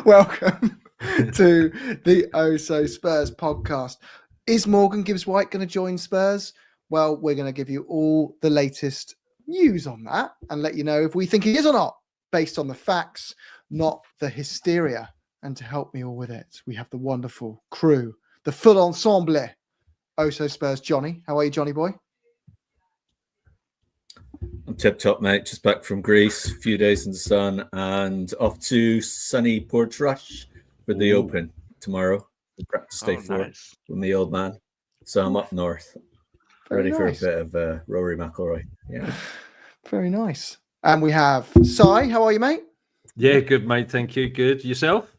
Welcome to the Oh So Spurs podcast. Is Morgan Gibbs-White going to join Spurs? Well, we're going to give you all the latest news on that and let you know if we think he is or not, based on the facts, not the hysteria. And to help me all with it, we have the wonderful crew, the full ensemble. Oh So Spurs, Johnny. How are you, Johnny boy? I'm tip-top, mate. Just back from Greece, a few days in the sun, and off to sunny Portrush for the Open tomorrow. The practice day for with me old man. So I'm up north, ready for a bit of Rory McIlroy. Yeah, very nice. And we have Sai. How are you, mate? Yeah, good, mate. Thank you. Good. Yourself?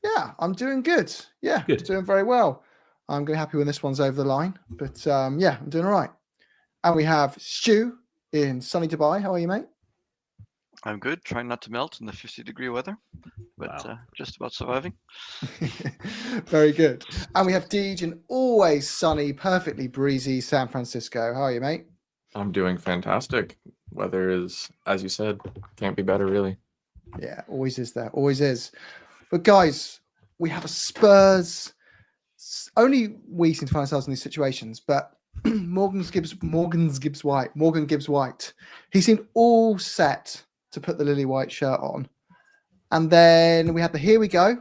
Yeah, I'm doing good. Yeah, good. Doing very well. I'm going to be happy when this one's over the line. But yeah, I'm doing all right. And we have Stu in sunny Dubai. How are you, mate? I'm good. Trying not to melt in the 50-degree weather, but just about surviving. Very good. And we have Deej in always sunny, perfectly breezy San Francisco. How are you, mate? I'm doing fantastic. Weather is, as you said, can't be better, really. Yeah, always is there. Always is. But guys, we have a Spurs. Only we seem to find ourselves in these situations, but Morgan Gibbs-White. He seemed all set to put the lily white shirt on. And then we had the here we go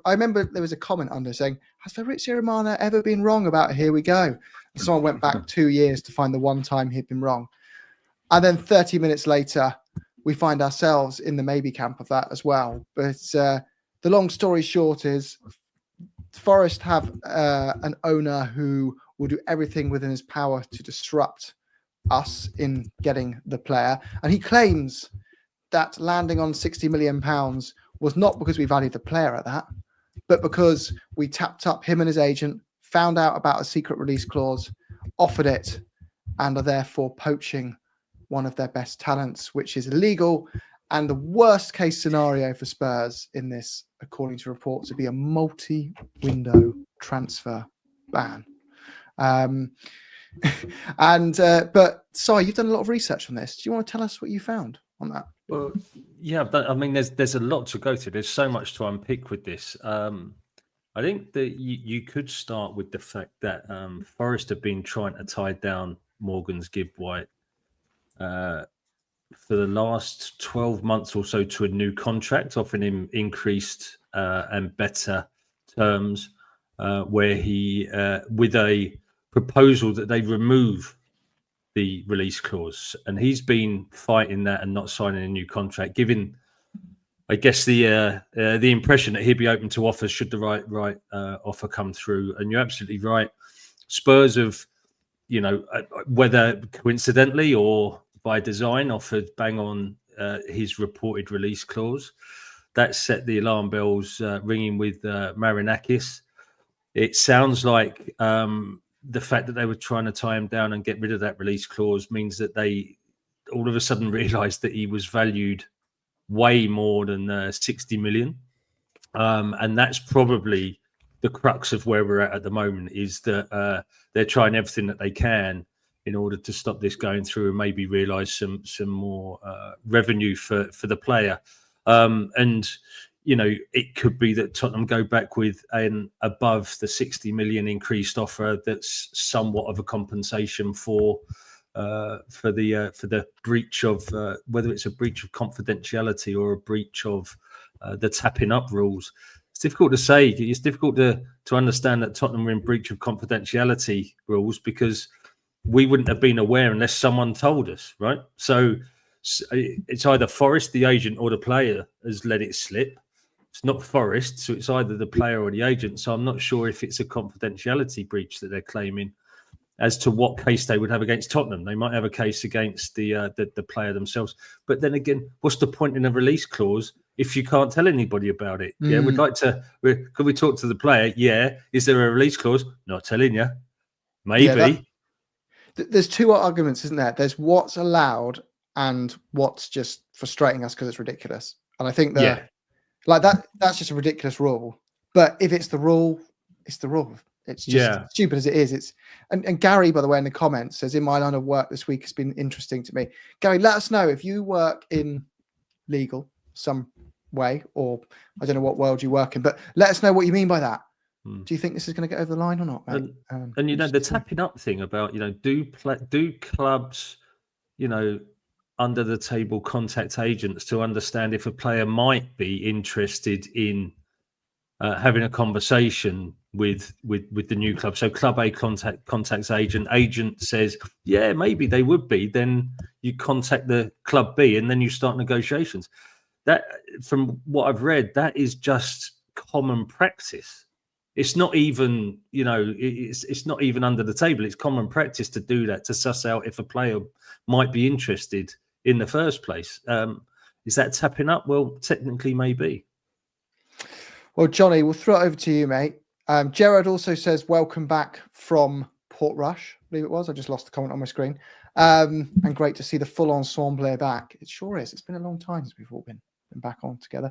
I remember there was a comment under saying, has Fabrizio Romano ever been wrong about here we go? And someone went back 2 years to find the one time he'd been wrong. And then 30 minutes later, we find ourselves in the maybe camp of that as well. But the long story short is Forest have an owner who will do everything within his power to disrupt us in getting the player. And he claims that landing on £60 million was not because we valued the player at that, but because we tapped up him and his agent, found out about a secret release clause, offered it, and are therefore poaching one of their best talents, which is illegal. And the worst case scenario for Spurs in this, according to reports, would be a multi-window transfer ban. But Si, you've done a lot of research on this. Do you want to tell us what you found on that? Well, yeah, I mean, there's a lot to go through. There's so much to unpick with this. I think that you could start with the fact that Forest have been trying to tie down Morgan Gibbs-White for the last 12 months or so to a new contract, offering him increased and better terms, where he, with a proposal that they remove the release clause. And he's been fighting that and not signing a new contract, giving, I guess, the impression that he'd be open to offers should the right offer come through. And you're absolutely right. Spurs have, whether coincidentally or by design, offered bang on his reported release clause. That set the alarm bells ringing with Marinakis. It sounds like the fact that they were trying to tie him down and get rid of that release clause means that they all of a sudden realised that he was valued way more than 60 million. And that's probably the crux of where we're at the moment, is that they're trying everything that they can in order to stop this going through and maybe realise some more revenue for the player. And, it could be that Tottenham go back with an above the 60 million increased offer that's somewhat of a compensation for the breach of whether it's a breach of confidentiality or a breach of the tapping up rules. It's difficult to say. It's difficult to understand that Tottenham were in breach of confidentiality rules because we wouldn't have been aware unless someone told us, right? So it's either Forest, the agent, or the player has let it slip. It's not Forest, so it's either the player or the agent. So I'm not sure if it's a confidentiality breach that they're claiming. As to what case they would have against Tottenham, they might have a case against the player themselves. But then again, what's the point in a release clause if you can't tell anybody about it? Yeah, we'd like to. Could we talk to the player? Yeah. Is there a release clause? Not telling you. Maybe. There's two arguments, isn't there? There's what's allowed and what's just frustrating us because it's ridiculous. And I think that that's just a ridiculous rule. But if it's the rule, it's the rule. It's just stupid as it is. It's and Gary, by the way, in the comments says, in my line of work this week has been interesting to me. Gary, let us know if you work in legal, some way, or I don't know what world you work in, but let us know what you mean by that. Hmm. Do you think this is going to get over the line or not, mate? And you know, the tapping up thing about, you know, do clubs, you know, under the table contact agents to understand if a player might be interested in having a conversation with the new club. So club A contacts agent says, yeah, maybe they would be. Then you contact the club B, and then you start negotiations. That, from what I've read, that is just common practice. It's not even, you know, it's not even under the table. It's common practice to do that, to suss out if a player might be interested in the first place. Is that tapping up? Well, technically, maybe. Well, Johnny, we'll throw it over to you, mate. Gerard also says, welcome back from Portrush, I believe it was. I just lost the comment on my screen. And great to see the full ensemble back. It sure is. It's been a long time since we've all been back on together.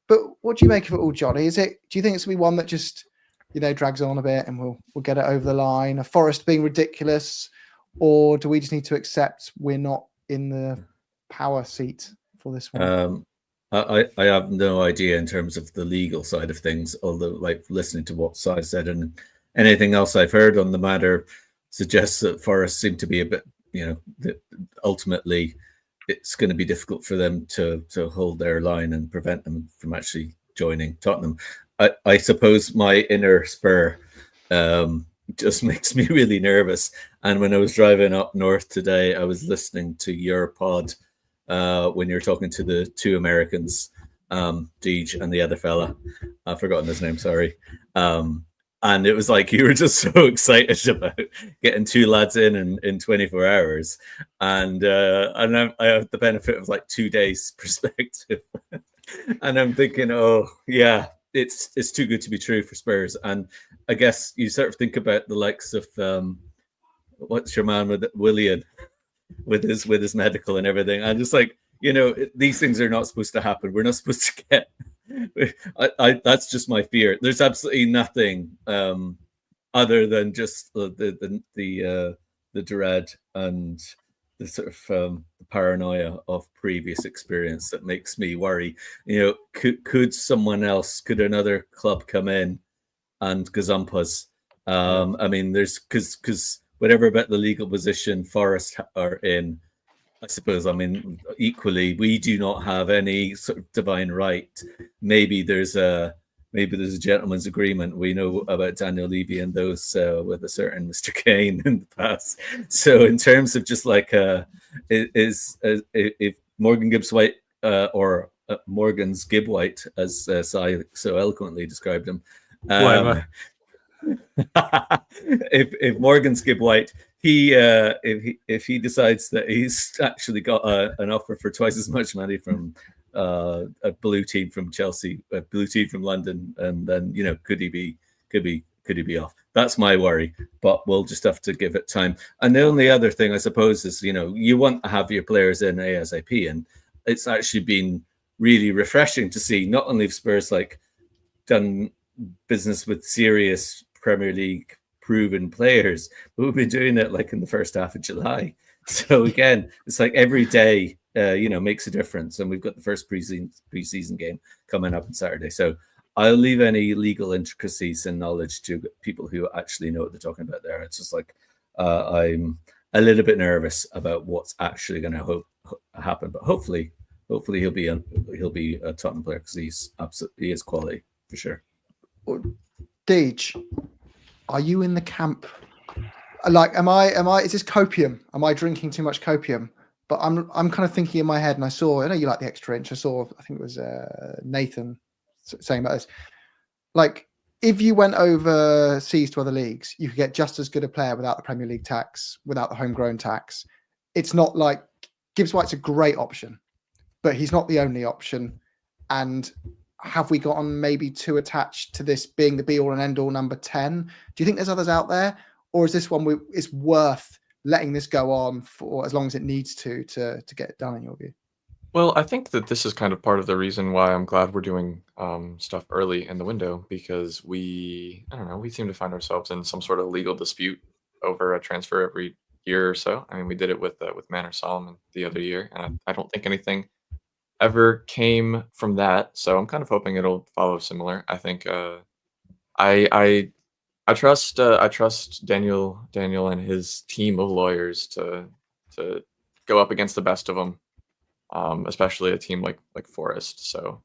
But what do you make of it all, Johnny? Do you think it's going to be one that just, you know, drags on a bit and we'll get it over the line? A Forest being ridiculous? Or do we just need to accept we're not in the power seat for this one? I have no idea in terms of the legal side of things, although, like, listening to what Si said and anything else I've heard on the matter suggests that Forest seem to be a bit, you know, that ultimately it's going to be difficult for them to hold their line and prevent them from actually joining Tottenham. I suppose my inner Spur just makes me really nervous. And when I was driving up north today, I was listening to your pod when you're talking to the two Americans, Deej and the other fella. I've forgotten his name, sorry. And it was like you were just so excited about getting two lads in 24 hours. And I have the benefit of like 2 days perspective. And I'm thinking, oh, yeah, it's too good to be true for Spurs. And I guess you sort of think about the likes of, what's your man with Willian? With his medical and everything. I'm just like, you know, these things are not supposed to happen. We're not supposed to get. That's just my fear. There's absolutely nothing other than just the dread and the sort of paranoia of previous experience that makes me worry. You know, could someone else, could another club come in and gazump us? I mean, there's because whatever about the legal position Forest are in, I suppose, I mean, equally, we do not have any sort of divine right. Maybe there's a gentleman's agreement. We know about Daniel Levy and those with a certain Mr. Kane in the past. So in terms of just like if Morgan Gibbs-White or Morgan's Gibb-White, as Si so eloquently described him, if Morgan's Gibb-White, if he decides that he's actually got an offer for twice as much money from a blue team from Chelsea, a blue team from London, and then, you know, could he be off? That's my worry, but we'll just have to give it time. And the only other thing, I suppose, is, you know, you want to have your players in ASAP, and it's actually been really refreshing to see not only have Spurs like done business with serious Premier League proven players, but we've been doing it like in the first half of July. So again, it's like every day, you know, makes a difference. And we've got the first preseason game coming up on Saturday. So I'll leave any legal intricacies and knowledge to people who actually know what they're talking about there. It's just like I'm a little bit nervous about what's actually going to happen, but hopefully he'll be a Tottenham player, because he is quality for sure. Deej, are you in the camp? Like, is this copium? Am I drinking too much copium? But I'm kind of thinking in my head, and I know you like the extra inch. I think it was Nathan saying about this. Like, if you went overseas to other leagues, you could get just as good a player without the Premier League tax, without the homegrown tax. It's not like Gibbs-White's a great option, but he's not the only option. And have we gotten maybe too attached to this being the be-all and end-all number 10? Do you think there's others out there? Or is this one it's worth letting this go on for as long as it needs to get it done, in your view? Well, I think that this is kind of part of the reason why I'm glad we're doing stuff early in the window, because we seem to find ourselves in some sort of legal dispute over a transfer every year or so. I mean, we did it with Manor Solomon the other year, and I don't think anything ever came from that. So I'm kind of hoping it'll follow similar. I think I trust Daniel and his team of lawyers to go up against the best of them, especially a team like Forest. So,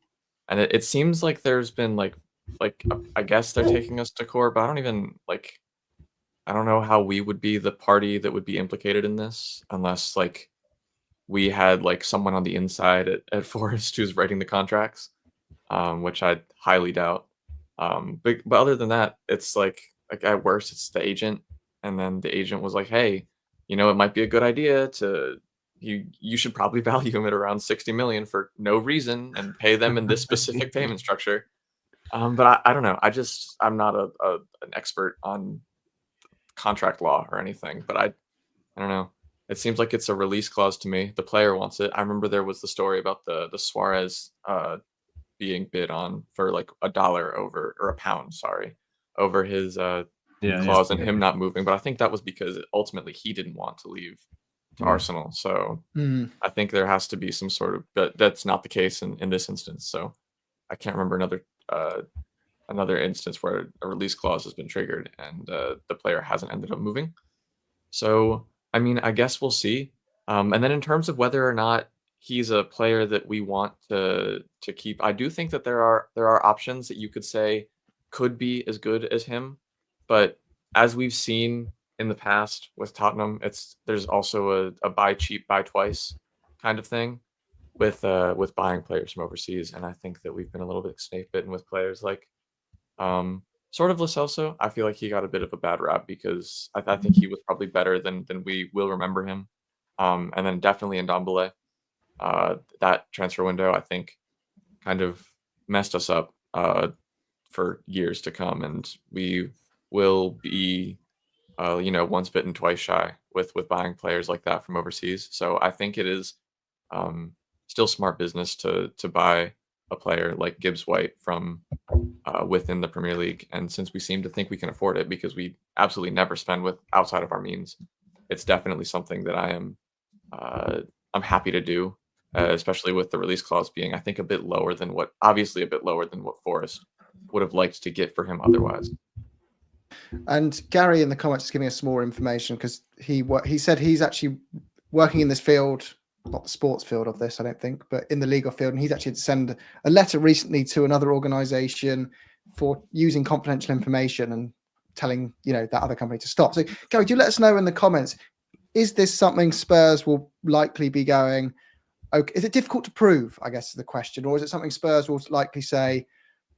and it seems like there's been like I guess they're taking us to court, but I don't even I don't know how we would be the party that would be implicated in this unless like we had like someone on the inside at Forest who's writing the contracts, which I highly doubt. But other than that, it's like at worst it's the agent, and then the agent was like, hey, it might be a good idea to you should probably value him at around 60 million for no reason and pay them in this specific payment structure. But I don't know. I'm not an expert on contract law or anything, but I don't know. It seems like it's a release clause to me. The player wants it. I remember there was the story about the Suarez being bid on for like $1 over, or £1, sorry, over his clause and him not moving. But I think that was because ultimately he didn't want to leave to Arsenal. So I think there has to be some sort of, but that's not the case in this instance. So I can't remember another instance where a release clause has been triggered and the player hasn't ended up moving. So, I mean, I guess we'll see. And then in terms of whether or not he's a player that we want to keep, I do think that there are options that you could say could be as good as him. But as we've seen in the past with Tottenham, there's also a buy cheap, buy twice kind of thing with buying players from overseas. And I think that we've been a little bit snake bitten with players like sort of Lo Celso. I feel like he got a bit of a bad rap because I think he was probably better than we will remember him. And then definitely in Ndombele, that transfer window, I think, kind of messed us up for years to come, and we will be, once bitten, twice shy with buying players like that from overseas. So I think it is still smart business to buy a player like Gibbs-White from within the Premier League. And since we seem to think we can afford it because we absolutely never spend with outside of our means, it's definitely something that I'm happy to do, especially with the release clause being, I think, a bit lower than what Forest would have liked to get for him otherwise. And Gary in the comments is giving us some more information because he said he's actually working in this field, not the sports field of this, I don't think, but in the legal field. And he's actually had to send a letter recently to another organization for using confidential information and telling, that other company to stop. So Gary, do you let us know in the comments, is this something Spurs will likely be going, okay, is it difficult to prove, I guess is the question, or is it something Spurs will likely say,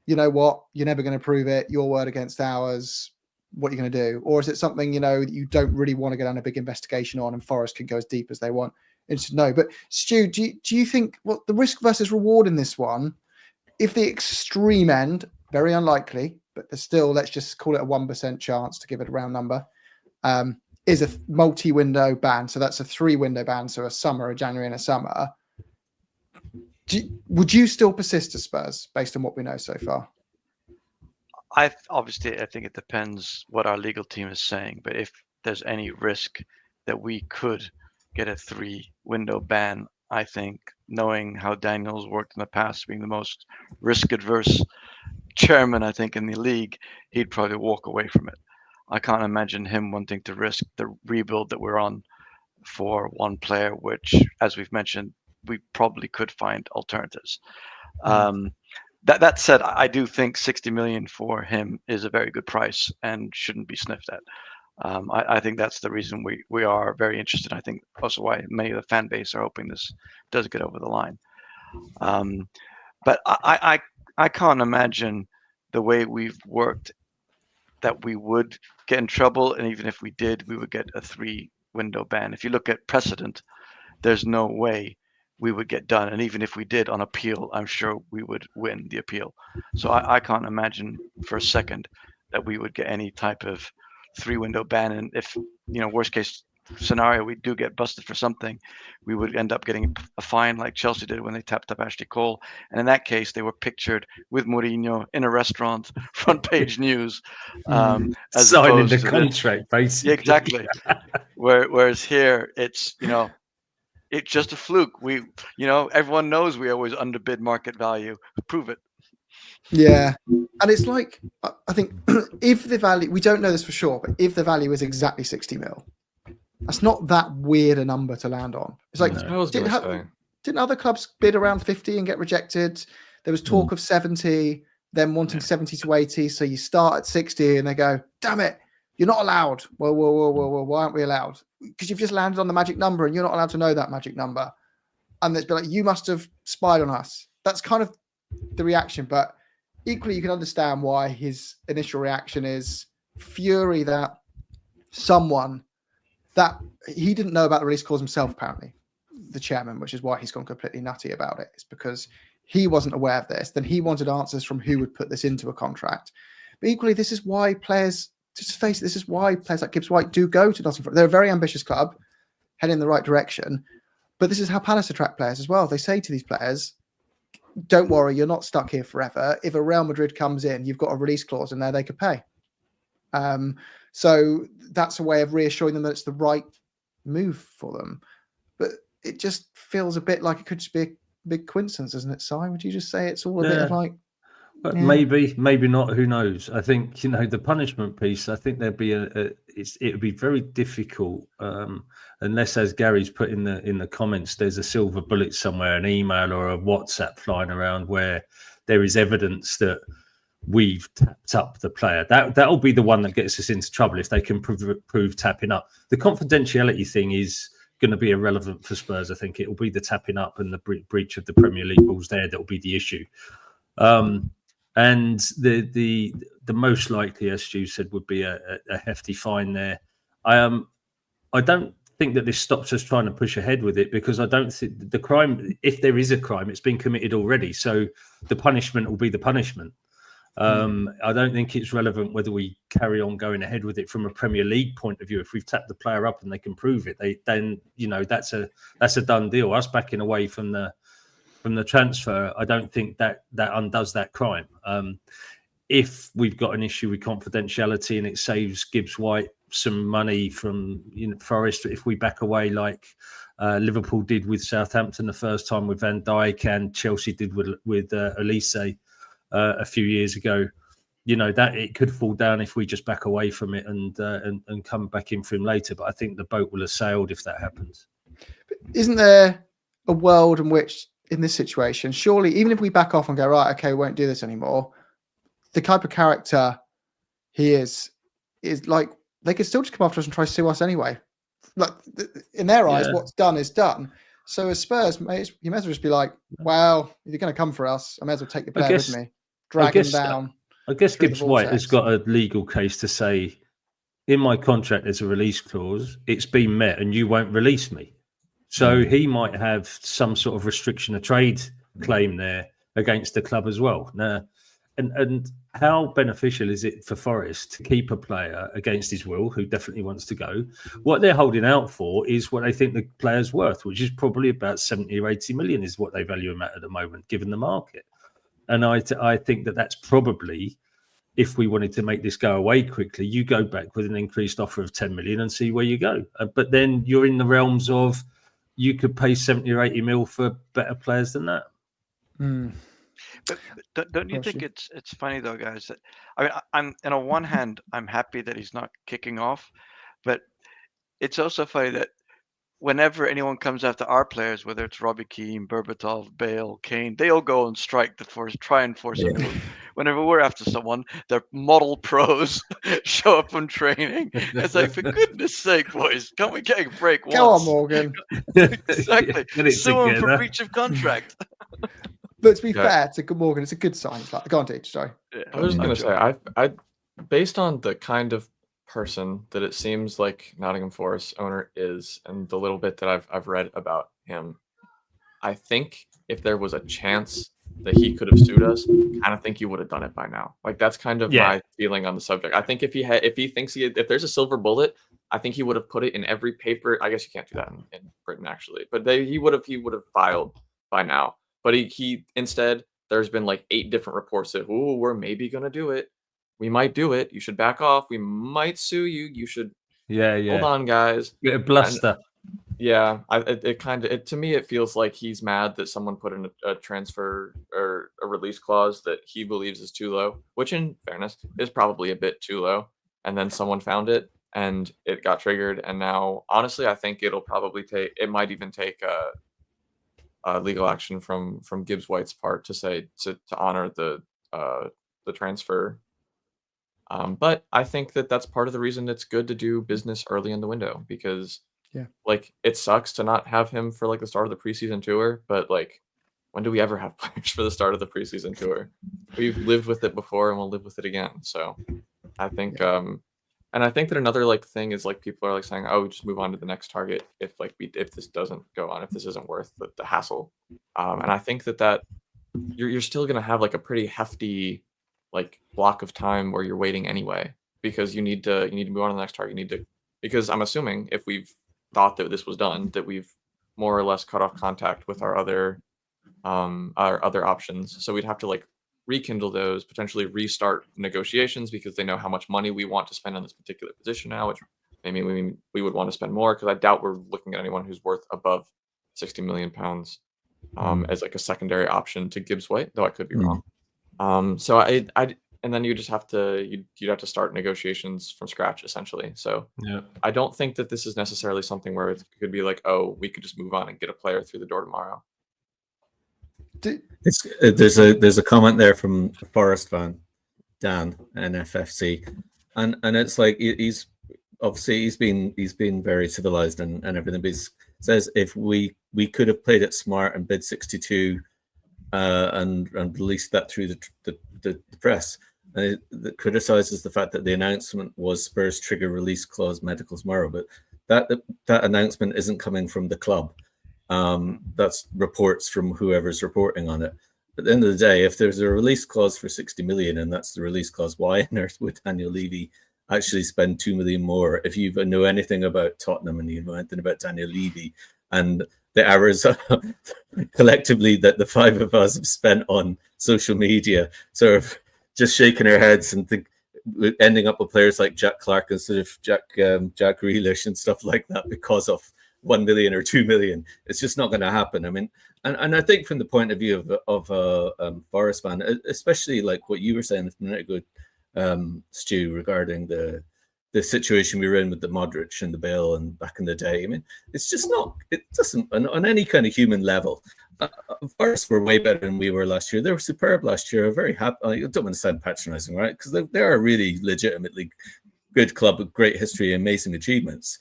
you know what, you're never going to prove it, your word against ours, what are you going to do? Or is it something, that you don't really want to get on a big investigation on and Forest can go as deep as they want? Interested to know. But Stu, do you think the risk versus reward in this one, if the extreme end, very unlikely, but there's still, let's just call it a 1% chance to give it a round number, is a multi-window ban. So that's a 3-window ban. So a summer, a January and a summer. Would you still persist to Spurs based on what we know so far? I think it depends what our legal team is saying. But if there's any risk that we could get a 3-window ban, I think, knowing how Daniel's worked in the past, being the most risk-adverse chairman, I think, in the league, he'd probably walk away from it. I can't imagine him wanting to risk the rebuild that we're on for one player, which, as we've mentioned, we probably could find alternatives. That said, I do think 60 million for him is a very good price and shouldn't be sniffed at. I think that's the reason we are very interested. I think also why many of the fan base are hoping this does get over the line. But I can't imagine the way we've worked that we would get in trouble, and even if we did, we would get a 3-window ban. If you look at Precedent, there's no way we would get done, and even if we did on appeal, I'm sure we would win the appeal. So I can't imagine for a second that we would get any type of 3-window ban. And if, worst case scenario, we do get busted for something, we would end up getting a fine like Chelsea did when they tapped up Ashley Cole. And in that case, they were pictured with Mourinho in a restaurant, front page news, as signing the to contract, basically. Yeah, exactly. Whereas here, it's, it's just a fluke. Everyone knows we always underbid market value. Prove it. Yeah. And it's like, I think if the value, we don't know this for sure, but if the value is exactly 60 mil, that's not that weird a number to land on. It's like, didn't other clubs bid around 50 and get rejected? There was talk of 70, then wanting 70 to 80. So you start at 60 and they go, damn it, you're not allowed. Whoa, why aren't we allowed? Because you've just landed on the magic number and you're not allowed to know that magic number. And it's been like, you must have spied on us. That's kind of the reaction. But equally, you can understand why his initial reaction is fury that someone that he didn't know about the release clause himself, apparently, the chairman, which is why he's gone completely nutty about it. It's because he wasn't aware of this. Then he wanted answers from who would put this into a contract. But equally, this is why players, just face it, this is why players like Gibbs-White do go to Nottingham Forest. They're a very ambitious club, heading in the right direction. But this is how Palace attract players as well. They say to these players, don't worry, you're not stuck here forever. If a Real Madrid comes in, you've got a release clause in there they could pay. So that's a way of reassuring them that it's the right move for them. But it just feels a bit like it could just be a big coincidence, doesn't it, Si? Would you just say it's all a bit of like... But maybe not. Who knows? I think, the punishment piece, I think there'd be it would be very difficult unless, as Gary's put in the comments, there's a silver bullet somewhere, an email or a WhatsApp flying around where there is evidence that we've tapped up the player. That'll be the one that gets us into trouble if they can prove tapping up. The confidentiality thing is going to be irrelevant for Spurs. I think it will be the tapping up and the breach of the Premier League rules there that will be the issue. And the most likely, as Stu said, would be a hefty fine there. I don't think that this stops us trying to push ahead with it, because I don't think the crime, if there is a crime, it's been committed already. So the punishment will be the punishment. I don't think it's relevant whether we carry on going ahead with it from a Premier League point of view. If we've tapped the player up and they can prove it, then that's a done deal. Us backing away from the transfer, I don't think that undoes that crime. If we've got an issue with confidentiality and it saves Gibbs-White some money from Forest, if we back away like Liverpool did with Southampton the first time with Van Dijk and Chelsea did with Elise a few years ago, that it could fall down if we just back away from it and come back in for him later. But I think the boat will have sailed if that happens. Isn't there a world in which, in this situation, surely even if we back off and go, right, okay, we won't do this anymore, the type of character he is like, they could still just come after us and try to sue us anyway. Like, in their eyes, what's done is done. So as Spurs, you may as well just be like, well, if you're going to come for us, I may as well take the player with me, drag him down. I guess Gibbs-White has got a legal case to say, in my contract there's a release clause, it's been met and you won't release me. So he might have some sort of restriction of trade claim there against the club as well. Now, and how beneficial is it for Forest to keep a player against his will who definitely wants to go? What they're holding out for is what they think the player's worth, which is probably about 70 or 80 million is what they value him at the moment, given the market. And I think that's probably, if we wanted to make this go away quickly, you go back with an increased offer of 10 million and see where you go. But then you're in the realms of, you could pay 70 or 80 mil for better players than that. But don't you think it's funny though, guys? That I'm on one hand, I'm happy that he's not kicking off, but it's also funny that whenever anyone comes after our players, whether it's Robbie Keane, Berbatov, Bale, Kane, they all go on strike to try and force a move. Whenever we're after someone, their model pros show up from training. It's like, for goodness sake, boys, can't we get a break once? Go on, Morgan. Exactly. Sue him for breach of contract. But to be fair to Morgan, it's a good sign. It's like, go on, Teach, sorry. Yeah, I was going to say, I based on the kind of person that it seems like Nottingham Forest owner is, and the little bit that I've read about him, I think if there was a chance that he could have sued us, I kind of think he would have done it by now. Like, that's kind of my feeling on the subject. I think if there's a silver bullet, I think he would have put it in every paper. I guess you can't do that in Britain actually, but he would have filed by now. But he instead, there's been like 8 different reports that, we're maybe going to do it. We might do it. You should back off. We might sue you. You should hold on, guys. Bit of bluster. Yeah, to me it feels like he's mad that someone put in a transfer or a release clause that he believes is too low, which in fairness is probably a bit too low. And then someone found it and it got triggered. And now, honestly, I think it might even take legal action from Gibbs-White's part to say to honor the transfer. But I think that's part of the reason it's good to do business early in the window because like it sucks to not have him for like the start of the preseason tour, but like when do we ever have players for the start of the preseason tour? We've lived with it before and we'll live with it again. So I think and I think that another like thing is like people are like saying, oh, just move on to the next target if this doesn't go on, if this isn't worth the hassle. And I think that you're still gonna have like a pretty hefty like block of time where you're waiting anyway because you need to move on to the next target. Because I'm assuming if we've thought that this was done, that we've more or less cut off contact with our other options. So we'd have to like rekindle those, potentially restart negotiations because they know how much money we want to spend on this particular position now, which maybe we would want to spend more because I doubt we're looking at anyone who's worth above £60 million as like a secondary option to Gibbs-White, though I could be wrong. So and then you'd have to start negotiations from scratch essentially. So I don't think that this is necessarily something where it could be like, oh, we could just move on and get a player through the door tomorrow. There's a comment there from Forest fan Dan NFFC, and it's like he's been very civilized and everything, but he says if we could have played it smart and bid 62 and released that through the press. That criticizes the fact that the announcement was Spurs trigger release clause medical tomorrow, but that announcement isn't coming from the club. That's reports from whoever's reporting on it. But at the end of the day, if there's a release clause for 60 million and that's the release clause, why on earth would Daniel Levy actually spend 2 million more? If you know anything about Tottenham and you know anything about Daniel Levy and the hours collectively that the five of us have spent on social media, sort of just shaking our heads and ending up with players like Jack Clark instead of Jack Grealish and stuff like that because of 1 million or 2 million. It's just not going to happen. I mean, and I think from the point of view of a Forest fan, especially like what you were saying a minute ago, Stu, regarding the situation we were in with the Modric and the Bale and back in the day. I mean, it's just not. It doesn't on any kind of human level. Forest were way better than we were last year. They were superb last year. Very happy. I don't want to sound patronising, right? Because they are a really legitimately good club with great history, amazing achievements.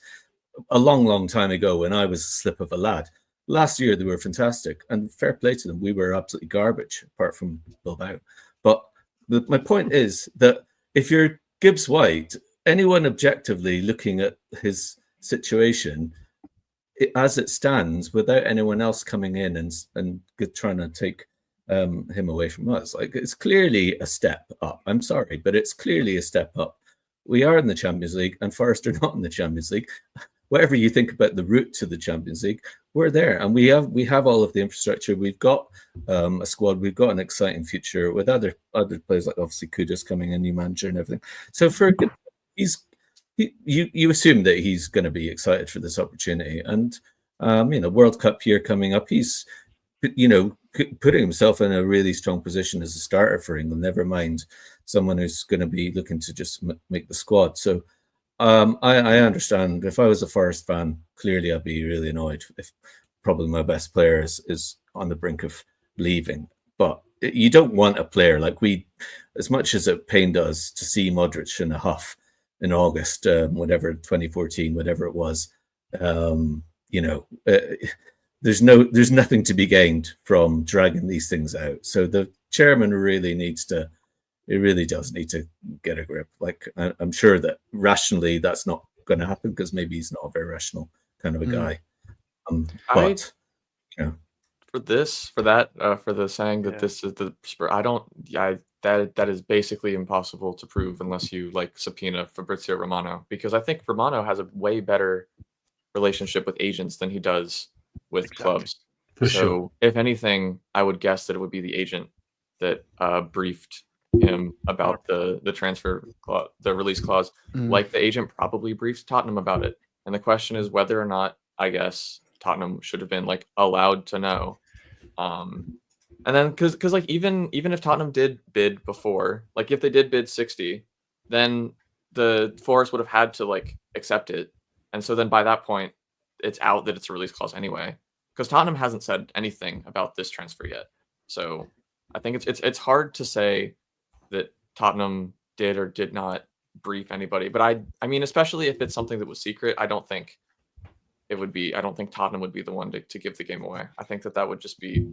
A long, long time ago, when I was a slip of a lad, last year they were fantastic and fair play to them. We were absolutely garbage, apart from Bilbao. But my point is that if you're Gibbs-White, anyone objectively looking at his situation as it stands, without anyone else coming in and trying to take him away from us, like it's clearly a step up. I'm sorry, but it's clearly a step up. We are in the Champions League, and Forest are not in the Champions League. Whatever you think about the route to the Champions League, we're there, and we have all of the infrastructure. We've got a squad. We've got an exciting future with other players like obviously Kudus coming in, new manager and everything. So you assume that he's going to be excited for this opportunity, and World Cup year coming up, he's putting himself in a really strong position as a starter for England. Never mind someone who's going to be looking to just make the squad. So I understand. If I was a Forest fan, clearly I'd be really annoyed if probably my best player is on the brink of leaving. But you don't want a player like as much as it pained us to see Modric in a huff in August, 2014, whatever it was. There's nothing to be gained from dragging these things out. So the chairman really does need to get a grip. Like I'm sure that rationally that's not going to happen because maybe he's not a very rational kind of a guy. For the saying that this is the Spurs, that is basically impossible to prove unless you like subpoena Fabrizio Romano, because I think Romano has a way better relationship with agents than he does with clubs. For so sure. If anything, I would guess that it would be the agent that briefed him about the transfer clause, the release clause, like the agent probably briefed Tottenham about it. And the question is whether or not I guess Tottenham should have been like allowed to know. And then because like even if Tottenham did bid before, like if they did bid 60, then the Forest would have had to like accept it. And so then by that point, it's out that it's a release clause anyway, because Tottenham hasn't said anything about this transfer yet. So I think it's hard to say that Tottenham did or did not brief anybody. But I mean, especially if it's something that was secret, I don't think Tottenham would be the one to give the game away. I think that would just be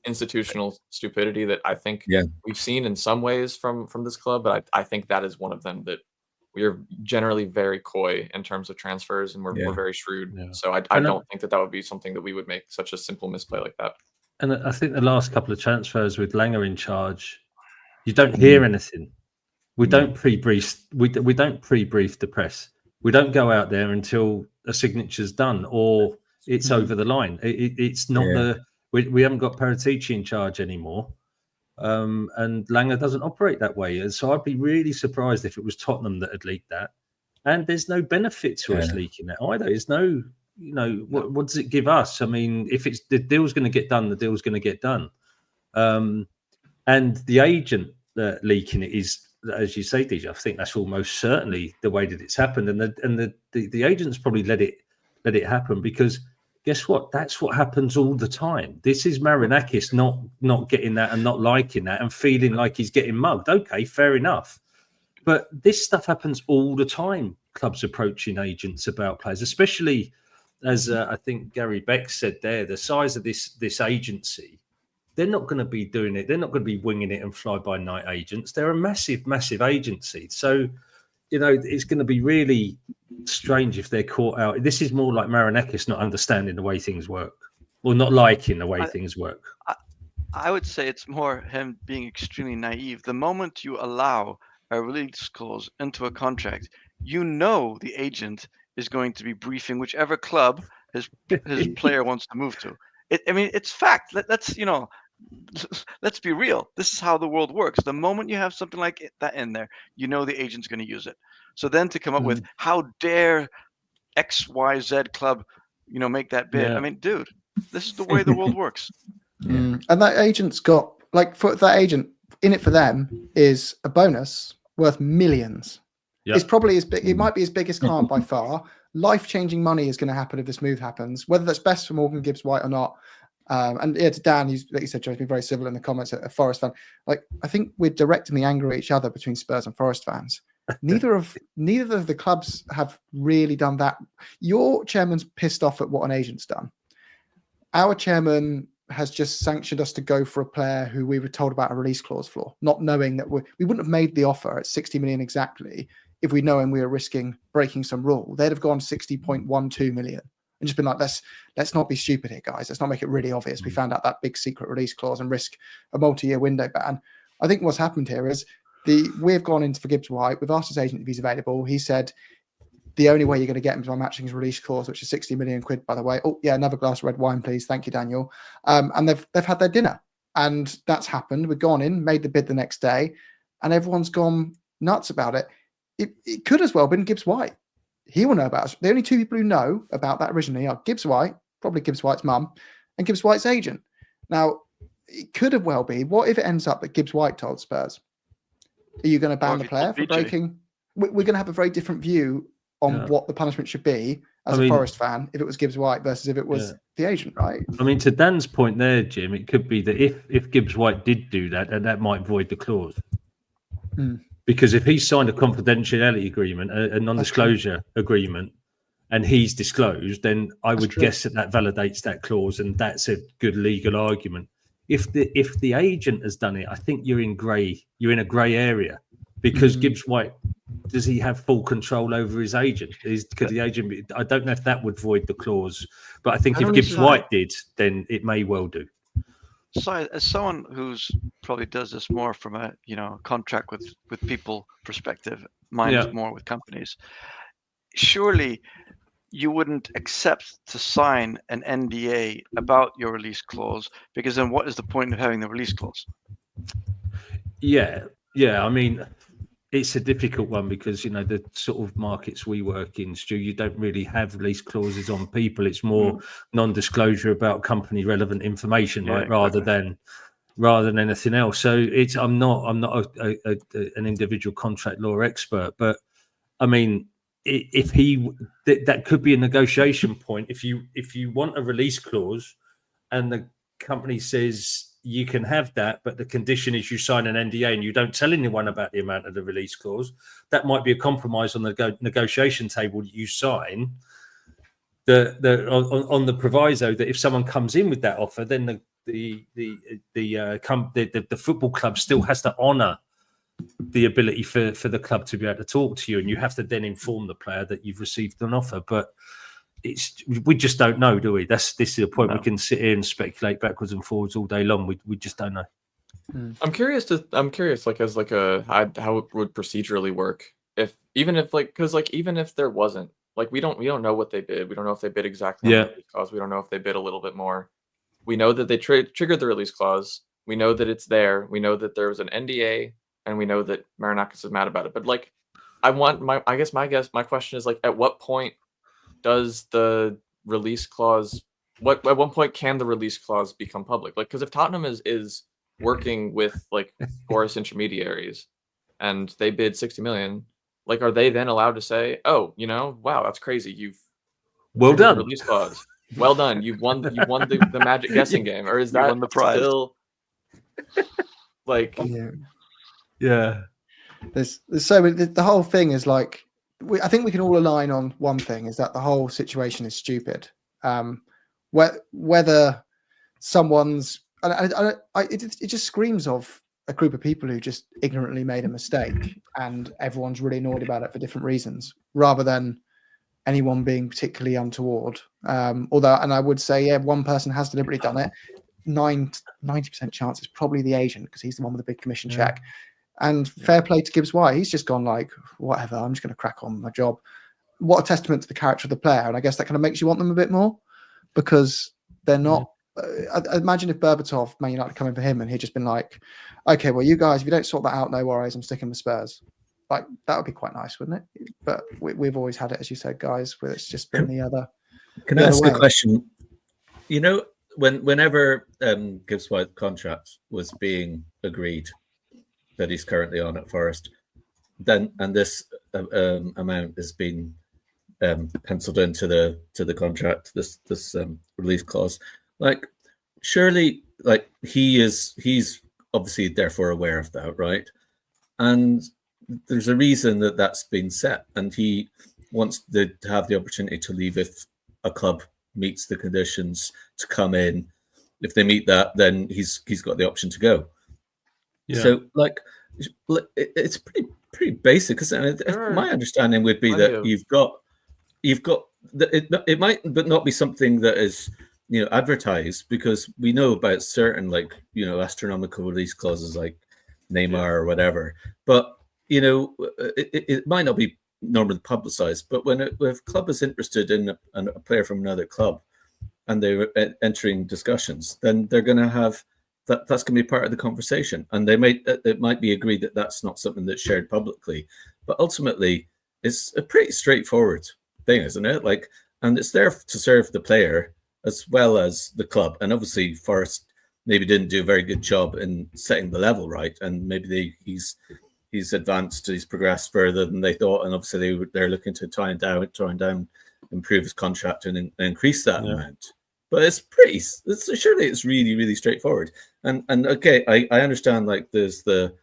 institutional stupidity that I think we've seen in some ways from this club, but I think that is one of them, that we are generally very coy in terms of transfers, and we're very shrewd. Yeah. So I don't think that would be something that we would make such a simple misplay like that. And I think the last couple of transfers with Langer in charge, you don't hear anything. We don't pre-brief. We don't pre-brief the press. We don't go out there until a signature's done or it's over the line. It's not we haven't got Paratici in charge anymore. And Langer doesn't operate that way. And so I'd be really surprised if it was Tottenham that had leaked that. And there's no benefit to us leaking that either. There's no, what does it give us? I mean, if it's the deal's going to get done, the deal's going to get done. And the agent leaking it is, as you say, DJ, I think that's almost certainly the way that it's happened. And the agents probably let it happen because guess what? That's what happens all the time. This is Marinakis not getting that and not liking that and feeling like he's getting mugged. Okay, fair enough. But this stuff happens all the time. Clubs approaching agents about players, especially as I think Gary Beck said there, the size of this agency, they're not going to be doing it. They're not going to be winging it and fly-by-night agents. They're a massive, massive agency. So, it's going to be really strange if they're caught out. This is more like Marinakis not understanding the way things work or not liking the way things work. I would say it's more him being extremely naive. The moment you allow a release clause into a contract, the agent is going to be briefing whichever club his player wants to move to. It's fact. Let's be real. This is how the world works. The moment you have something like that in there, the agent's going to use it. So then to come up with how dare XYZ club, make that bid. Yeah. Dude, this is the way the world works. And that agent's got for that agent in it for them is a bonus worth millions. Yep. It's probably as big. It might be his biggest client by far. Life-changing money is going to happen if this move happens. Whether that's best for Morgan Gibbs-White or not. And to Dan, like you said, Joe's been very civil in the comments. A Forest fan, I think we're directing the anger at each other between Spurs and Forest fans. Neither of the clubs have really done that. Your chairman's pissed off at what an agent's done. Our chairman has just sanctioned us to go for a player who we were told about a release clause for, not knowing that we wouldn't have made the offer at 60 million exactly if we'd known we were risking breaking some rule. They'd have gone 60.12 million. And just been like, let's not be stupid here, guys. Let's not make it really obvious. We found out that big secret release clause and risk a multi-year window ban. I think what's happened here is we've gone into for Gibbs-White. We've asked his agent if he's available. He said the only way you're going to get him is by matching his release clause, which is 60 million quid, by the way. Oh yeah, another glass of red wine, please. Thank you, Daniel. And they've had their dinner, and that's happened. We've gone in, made the bid the next day, and everyone's gone nuts about it. It could as well have been Gibbs-White. He will know about us. The only two people who know about that originally are Gibbs-White, probably Gibbs-White's mum, and Gibbs-White's agent. Now, it could have well be. What if it ends up that Gibbs-White told Spurs? Are you going to ban the player for breaking? We're going to have a very different view on what the punishment should be as a Forest fan if it was Gibbs-White versus if it was the agent, right? To Dan's point there, Jim, it could be that if Gibbs-White did do that, and that might void the clause. Because if he signed a confidentiality agreement, a non-disclosure agreement, and he's disclosed, then I would guess that validates that clause, and that's a good legal argument. If the agent has done it, I think you're in a grey area, because Gibbs-White, does he have full control over his agent? Could the agent be, I don't know if that would void the clause, but I think if Gibbs-White did, then it may well do. So as someone who's probably does this more from a contract with people perspective, mine is more with companies. Surely you wouldn't accept to sign an NDA about your release clause, because then what is the point of having the release clause? Yeah. it's a difficult one because the sort of markets we work in, Stu, you don't really have release clauses on people. It's more non-disclosure about company relevant information, right? Rather than anything else. So I'm not an individual contract law expert, but I mean, if that could be a negotiation point. If you want a release clause, and the company says you can have that, but the condition is you sign an NDA and you don't tell anyone about the amount of the release clause, that might be a compromise on the negotiation table that you sign. On the proviso that if someone comes in with that offer, then the football club still has to honour the ability for the club to be able to talk to you, and you have to then inform the player that you've received an offer. But we just don't know, do we? This is a point. We can sit here and speculate backwards and forwards all day long. We just don't know. I'm curious, like as like how it would procedurally work even if there wasn't, like, we don't know what they bid. We don't know if they bid exactly on the release clause. We don't know if they bid a little bit more. We know that they triggered the release clause. We know that it's there. We know that there was an NDA, and we know that Marinakis is mad about it. But like, my question is, like, at what point does the release clause? At one point can the release clause become public? Like, because if Tottenham is working with like Forest intermediaries, and they bid 60 million, like, are they then allowed to say, "Oh, wow, that's crazy. You've well done, release clause. Well done. You've won the magic guessing game," or is that won the prize? Still like? Yeah. There's so many, the whole thing is like, I think we can all align on one thing, is that the whole situation is stupid. Whether someone's, it just screams of a group of people who just ignorantly made a mistake, and everyone's really annoyed about it for different reasons, rather than anyone being particularly untoward. Although, and I would say, one person has deliberately done it. 90% chance it's probably the agent, because he's the one with the big commission check. And fair play to Gibbs-White. He's just gone like, whatever, I'm just going to crack on with my job. What a testament to the character of the player. And I guess that kind of makes you want them a bit more, because they're not. Imagine if Berbatov, Man United, come in for him and he'd just been like, okay, well, you guys, if you don't sort that out, no worries, I'm sticking with Spurs. Like, that would be quite nice, wouldn't it? But we've always had it, as you said, guys, where it's just been the other. Can I ask a question? Whenever Gibbs-White contract was being agreed, that he's currently on at Forest, and this amount has been penciled into the contract, this release clause, like, surely, like, he's obviously therefore aware of that, right? And there's a reason that that's been set, and he wants to have the opportunity to leave if a club meets the conditions to come in. If they meet that, then he's got the option to go. Yeah. So, like, it's pretty basic, isn't it? My understanding would be that you've got it might but not be something that is advertised, because we know about certain, like, astronomical release clauses like Neymar or whatever, but it might not be normally publicized. But when if a club is interested in a player from another club and they're entering discussions, then they're going to have that's going to be part of the conversation, and it might be agreed that that's not something that's shared publicly. But ultimately, it's a pretty straightforward thing, isn't it? Like, and it's there to serve the player as well as the club. And obviously, Forest maybe didn't do a very good job in setting the level right, and maybe he's advanced, he's progressed further than they thought, and obviously they're looking to try and improve his contract and increase that amount. But surely it's really, really straightforward. And okay, I understand, like, there's the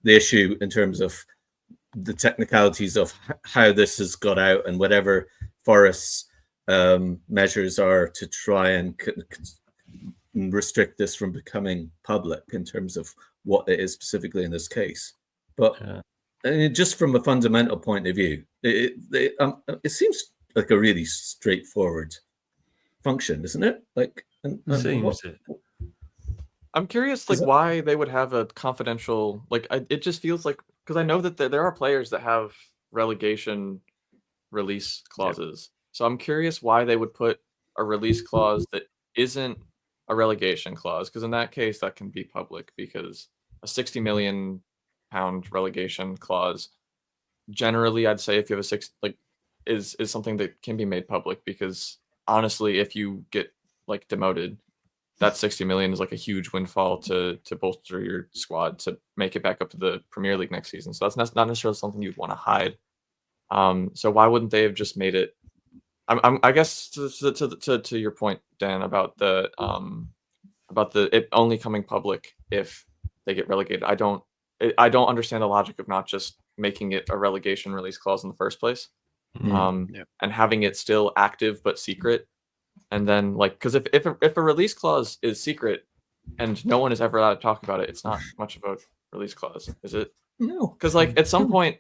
issue in terms of the technicalities of how this has got out and whatever Forest's measures are to try and restrict this from becoming public in terms of what it is specifically in this case. But just from a fundamental point of view, it seems like a really straightforward function, isn't it? Like, I'm curious, like, why they would have a confidential, like, it just feels like, because I know that there are players that have relegation release clauses. So I'm curious why they would put a release clause that isn't a relegation clause, because in that case that can be public, because a 60 million relegation clause, generally I'd say if you have is something that can be made public, because honestly, if you get like demoted, that 60 million is like a huge windfall to bolster your squad to make it back up to the Premier League next season. So that's not necessarily something you'd want to hide. So why wouldn't they have just made it? I guess to your point, Dan, about the it only coming public if they get relegated. I don't understand the logic of not just making it a relegation release clause in the first place, and having it still active but secret. And then, like, because if a release clause is secret and no one is ever allowed to talk about it, it's not much of a release clause, is it? No. Because like at some point,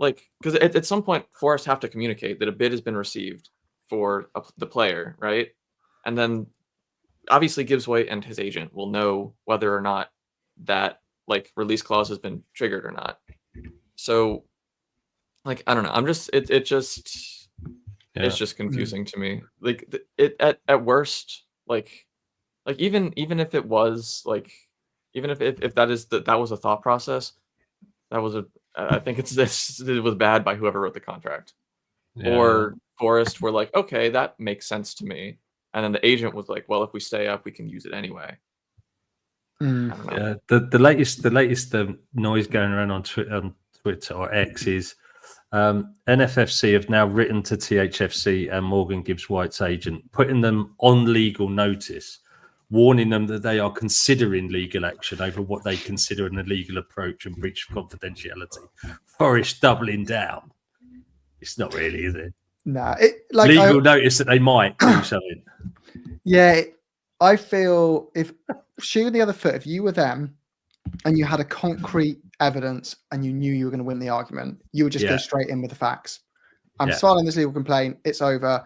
at some point, Forest have to communicate that a bid has been received for the player, right? And then obviously Gibbs-White and his agent will know whether or not that like release clause has been triggered or not. So, like, I don't know. It's just confusing to me. Like it at worst, like even if it was like, even if that was a thought process, I think it was bad by whoever wrote the contract. Yeah. Or Forest were like, okay, that makes sense to me, and then the agent was like, well, if we stay up, we can use it anyway. Yeah, the latest noise going around on Twitter or X is NFFC have now written to THFC and Morgan Gibbs-White's agent, putting them on legal notice, warning them that they are considering legal action over what they consider an illegal approach and breach of confidentiality. Forest doubling down. It's not really, is it? Nah, legal notice that they might do something. Yeah, I feel if shooting the other foot, if you were them and you had a concrete evidence and you knew you were going to win the argument, you would just go straight in with the facts. I'm filing this legal complaint. It's over.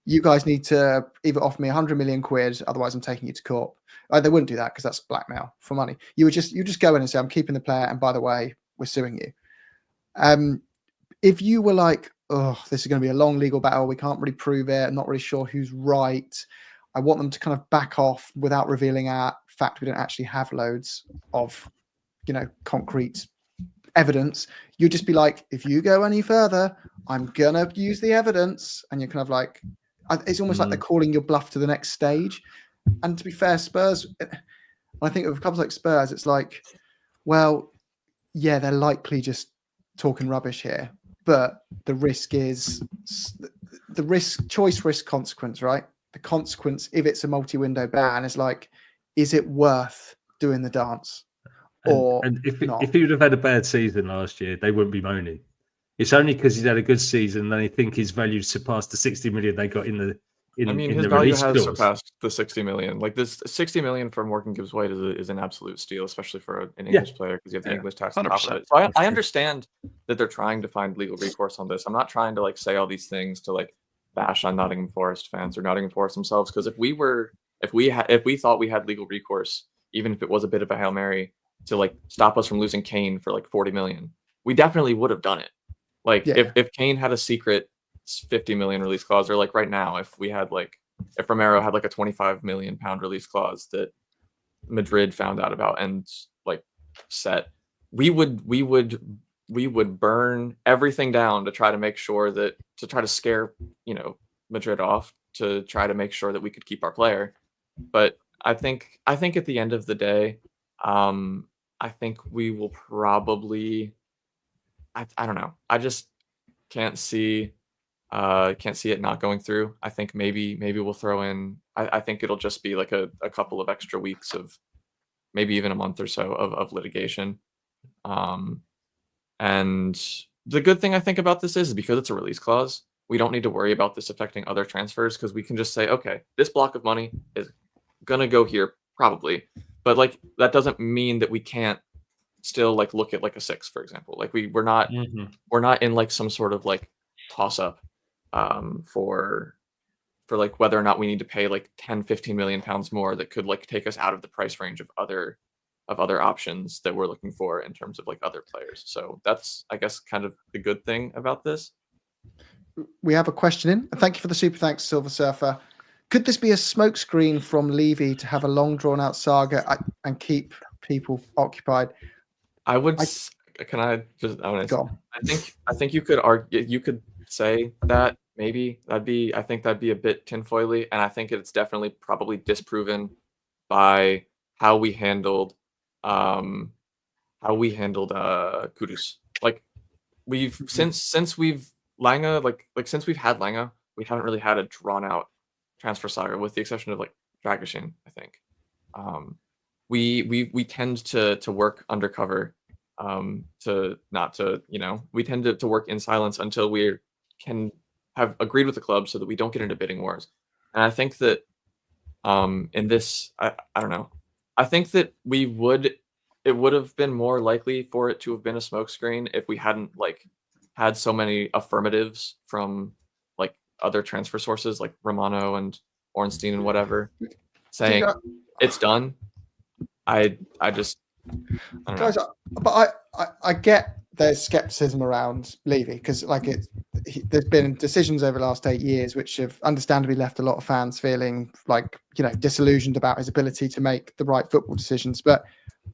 You guys need to either offer me 100 million quid, otherwise I'm taking you to court. They wouldn't do that because that's blackmail for money. You just go in and say, I'm keeping the player, and by the way, we're suing you. If you were like, oh, this is going to be a long legal battle, we can't really prove it, I'm not really sure who's right, I want them to kind of back off without revealing our fact we don't actually have loads of, concrete evidence. You'd just be like, if you go any further, I'm going to use the evidence. And you're kind of like, it's almost like they're calling your bluff to the next stage. And to be fair, Spurs, I think with clubs like Spurs, it's like, well, yeah, they're likely just talking rubbish here. But the risk is choice, risk, consequence, right? The consequence, if it's a multi-window ban, is like, is it worth doing the dance? And if he would have had a bad season last year, they wouldn't be moaning. It's only because he's had a good season they think his value surpassed the 60 million they got in the his value has surpassed the 60 million. Like this 60 million for Morgan Gibbs-White is an absolute steal, especially for an English player, because you have the English tax on top of it. So I understand that they're trying to find legal recourse on this. I'm not trying to like say all these things to like bash on Nottingham Forest fans or Nottingham Forest themselves, because if we thought we had legal recourse, even if it was a bit of a Hail Mary to like stop us from losing Kane for like 40 million, we definitely would have done it. Like if Kane had a secret 50 million release clause, or like right now, if Romero had like a 25 million pound release clause that Madrid found out about and like set, we would burn everything down to try to make sure to try to scare Madrid off, to try to make sure that we could keep our player. But I think at the end of the day, I think we will probably, I don't know. I just can't see it not going through. I think maybe we'll throw in, I think it'll just be like a couple of extra weeks of maybe even a month or so of litigation. And the good thing I think about this is because it's a release clause, we don't need to worry about this affecting other transfers, because we can just say, okay, this block of money is going to go here probably. But like that doesn't mean that we can't still like look at like a 6, for example. Like we're not in like some sort of like toss up for like whether or not we need to pay like 10-15 million pounds more that could like take us out of the price range of other options that we're looking for in terms of like other players. So that's, I guess, kind of the good thing about this. We have a question in. Thank you for the super thanks, Silver Surfer. Could this be a smokescreen from Levy to have a long drawn out saga and keep people occupied? I would. Can I just? I want to. I think you could argue. You could say that maybe I think that'd be a bit tinfoily, and I think it's definitely probably disproven by how we handled Kudus. Like we've since we've Lange since we've had Lange, we haven't really had a drawn out transfer saga, with the exception of like Dragishin, I think. We tend to work undercover, we tend to work in silence until we can have agreed with the club so that we don't get into bidding wars. And I think that in this, I don't know. I think that it would have been more likely for it to have been a smokescreen if we hadn't had so many affirmatives from like other transfer sources like Romano and Ornstein and whatever saying it's done. I don't know. Guys, but I get there's skepticism around Levy because there's been decisions over the last 8 years which have understandably left a lot of fans feeling like, disillusioned about his ability to make the right football decisions. But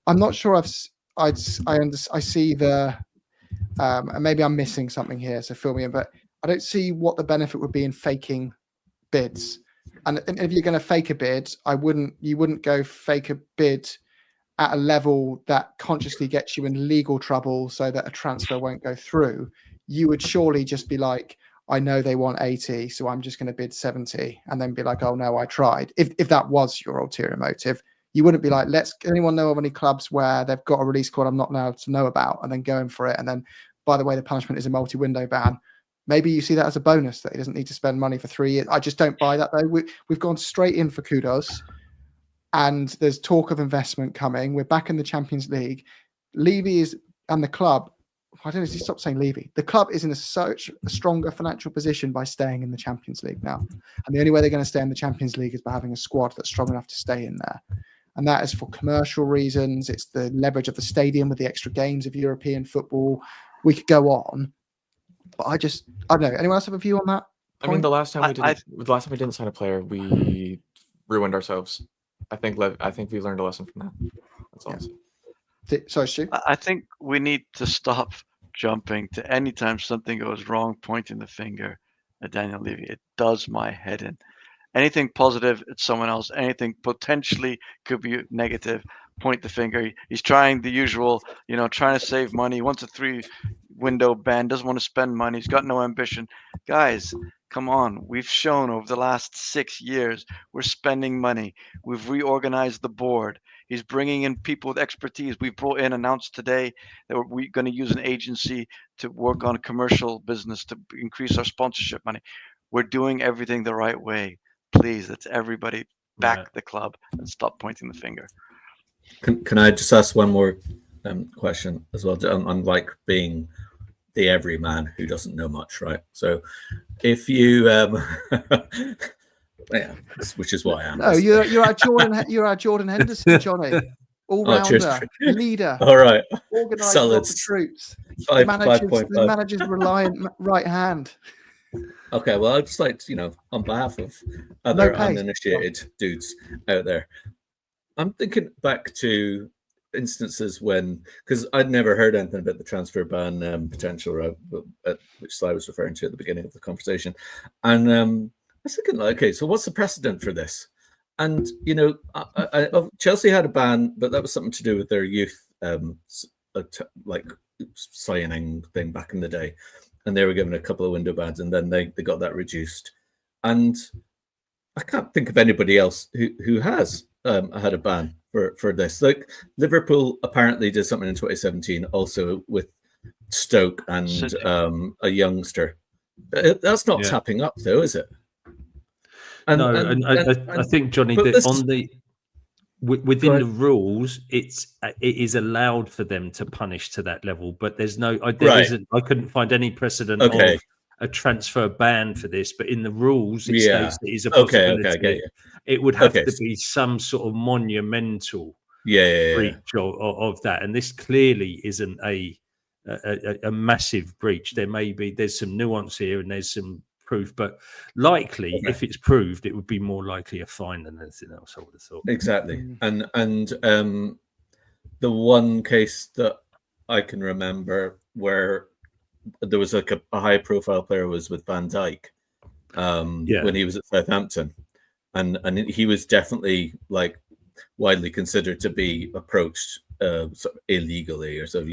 I'm not sure I see the and maybe I'm missing something here, so fill me in, but I don't see what the benefit would be in faking bids. And if you're going to fake a bid, you wouldn't go fake a bid at a level that consciously gets you in legal trouble so that a transfer won't go through. You would surely just be like, I know they want 80, so I'm just going to bid 70, and then be like, oh no, I tried. If that was your ulterior motive, you wouldn't be like, anyone know of any clubs where they've got a release clause I'm not allowed to know about, and then going for it. And then, by the way, the punishment is a multi-window ban. Maybe you see that as a bonus that he doesn't need to spend money for 3 years. I just don't buy that though. We've gone straight in for Kudos, and there's talk of investment coming. We're back in the Champions League. Levy and the club. I don't know. Stop saying Levy. The club is in such a stronger financial position by staying in the Champions League now, and the only way they're going to stay in the Champions League is by having a squad that's strong enough to stay in there. And that is for commercial reasons. It's the leverage of the stadium with the extra games of European football. We could go on, but I don't know. Anyone else have a view on that point? I mean, the last time we didn't sign a player, we ruined ourselves. I think we learned a lesson from that. That's all. Yeah. Sorry, Stu. I think we need to stop jumping to anytime something goes wrong, pointing the finger at Daniel Levy. It does my head in. Anything positive, it's someone else. Anything potentially could be negative, point the finger. He's trying the usual, trying to save money. He wants a 3-window ban, doesn't want to spend money. He's got no ambition. Guys, come on. We've shown over the last 6 years we're spending money. We've reorganized the board. He's bringing in people with expertise. We announced today that we're going to use an agency to work on commercial business to increase our sponsorship money. We're doing everything the right way. Please, let's everybody back the club and stop pointing the finger. Can I just ask one more question as well? Unlike being the everyman who doesn't know much, right? So if you, which is what I am. No, you're our Jordan Henderson, Johnny. All-rounder, leader. All right. Organised of the troops. The manager's reliant right hand. Okay, well, I'd just like to, on behalf of other uninitiated dudes out there, I'm thinking back to instances because I'd never heard anything about the transfer ban potential, which Sly was referring to at the beginning of the conversation. And I was thinking, okay, so what's the precedent for this? And, Chelsea had a ban, but that was something to do with their youth, signing thing back in the day. And they were given a couple of window bans, and then they got that reduced. And I can't think of anybody else who has had a ban for this. Like Liverpool apparently did something in 2017, also with Stoke and a youngster. That's not tapping up, though, is it? I think, Johnny, that within the rules, it is allowed for them to punish to that level, but there's no. I couldn't find any precedent of a transfer ban for this, but in the rules, it states it is a possibility. It would have to be some sort of monumental breach of that, and this clearly isn't a massive breach. There's some nuance here, and there's some proof, but likely if it's proved, it would be more likely a fine than anything else, I would have thought. Exactly. And the one case that I can remember where there was like a high-profile player was with Van Dijk when he was at Southampton, and he was definitely like widely considered to be approached sort of illegally or so,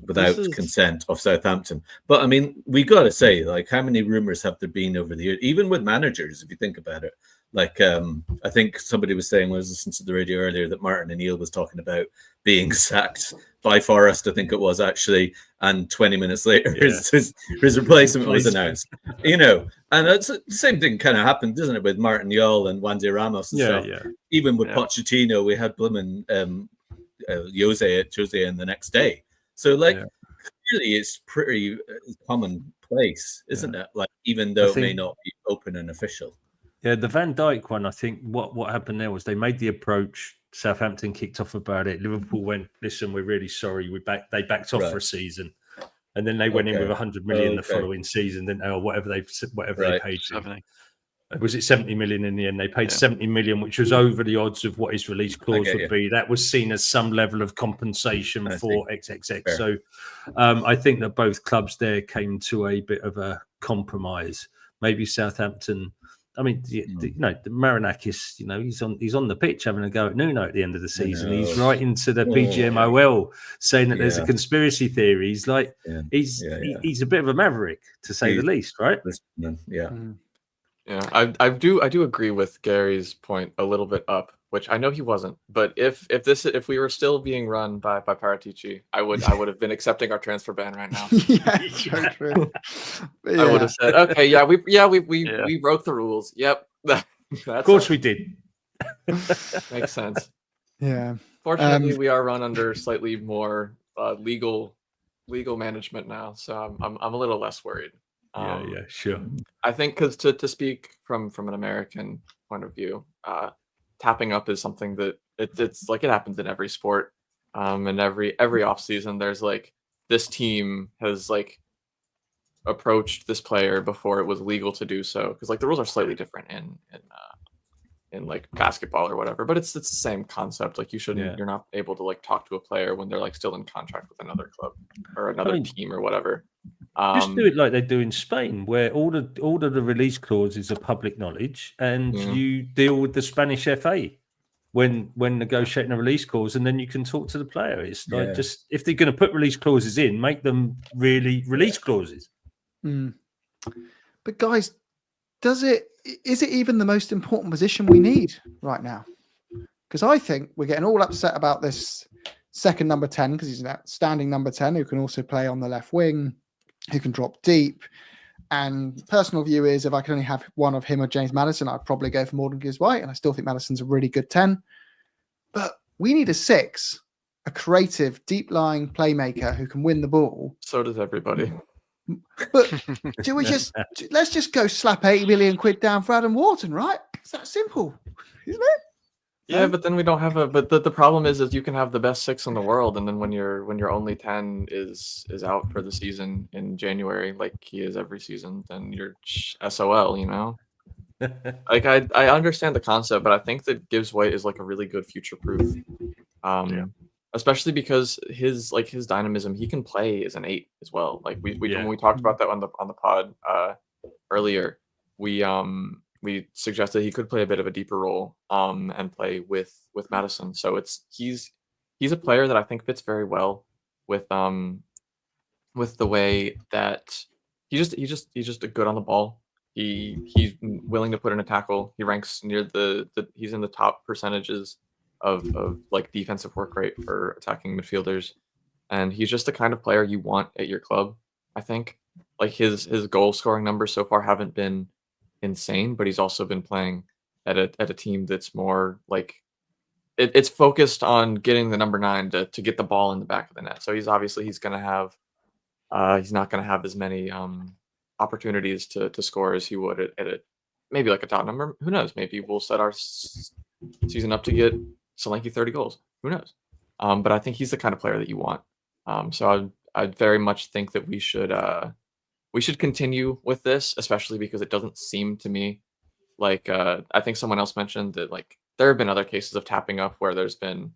without consent of Southampton. But I mean, we got to say, like, how many rumors have there been over the years, even with managers, if you think about it? Like, I think somebody was saying, when I was listening to the radio earlier, that Martin O'Neill was talking about being sacked by Forest, I think it was actually, and 20 minutes later, his replacement was announced. And that's the same thing kind of happened, doesn't it, with Martin Yol and Wandy Ramos and stuff. Yeah. Even with Pochettino, we had Bloomin' Jose in the next day. So, like, really, it's pretty commonplace, isn't it? Like, even though it may not be open and official. Yeah, the Van Dijk one, I think what happened there was they made the approach. Southampton kicked off about it. Liverpool went, listen, we're really sorry. They backed off for a season. And then they went in with 100 million the following season, didn't they? Or whatever they paid. Was it 70 million in the end? They paid 70 million, which was over the odds of what his release clause would be. That was seen as some level of compensation for XXX. Fair. So I think that both clubs there came to a bit of a compromise. Maybe Southampton. I mean, the Marinakis, he's on the pitch having a go at Nuno at the end of the season. He's right into the PGMOL saying that there's a conspiracy theory. He's like, he's a bit of a maverick, to say the least, right? Yeah, I do agree with Gary's point a little bit up, which I know he wasn't. But if we were still being run by Paratici, I would have been accepting our transfer ban right now. So true. I would have said, okay, we broke the rules. Yep, of course we did. Makes sense. Yeah. Fortunately, we are run under slightly more legal management now, so I'm a little less worried. Sure. I think because to speak from an American point of view, tapping up is something that it's like it happens in every sport. And every off season, there's like this team has like approached this player before it was legal to do so, because like the rules are slightly different in like basketball or whatever, but it's the same concept. Like you're not able to like talk to a player when they're like still in contract with another club or another team or whatever. Just do it like they do in Spain, where all of the release clauses are public knowledge, and you deal with the Spanish FA when negotiating a release clause, and then you can talk to the player. It's like just if they're going to put release clauses in, make them really release clauses. But guys, is it even the most important position we need right now? Because I think we're getting all upset about this second number 10, because he's an outstanding number 10 who can also play on the left wing, who can drop deep. And personal view is, if I could only have one of him or James Maddison, I'd probably go for Morgan Gibbs-White. And I still think Maddison's a really good 10. But we need a 6, a creative, deep-lying playmaker who can win the ball. So does everybody. But let's just go slap 80 million quid down for Adam Wharton, right? It's that simple, isn't it? Yeah, but then we don't have but the problem is you can have the best 6 in the world, and then when your only 10 is out for the season in January, like he is every season, then you're SOL, Like I understand the concept, but I think that Gibbs-White is like a really good future proof. Especially because his dynamism, he can play as an 8 as well. Like when we talked about that on the pod earlier, we suggested he could play a bit of a deeper role and play with Maddison. So he's a player that I think fits very well with the way that he's just good on the ball. He's willing to put in a tackle. He ranks near he's in the top percentages of like defensive work rate for attacking midfielders, and he's just the kind of player you want at your club. I think like his goal scoring numbers so far haven't been insane, but he's also been playing at a team that's more like it's focused on getting the number 9 to get the ball in the back of the net. So he's not going to have as many opportunities to score as he would at maybe like a Tottenham, or who knows, maybe we'll set our season up to get Solanke 30 goals. Who knows? But I think he's the kind of player that you want. So I very much think that we should continue with this, especially because it doesn't seem to me like I think someone else mentioned that like there have been other cases of tapping up where there's been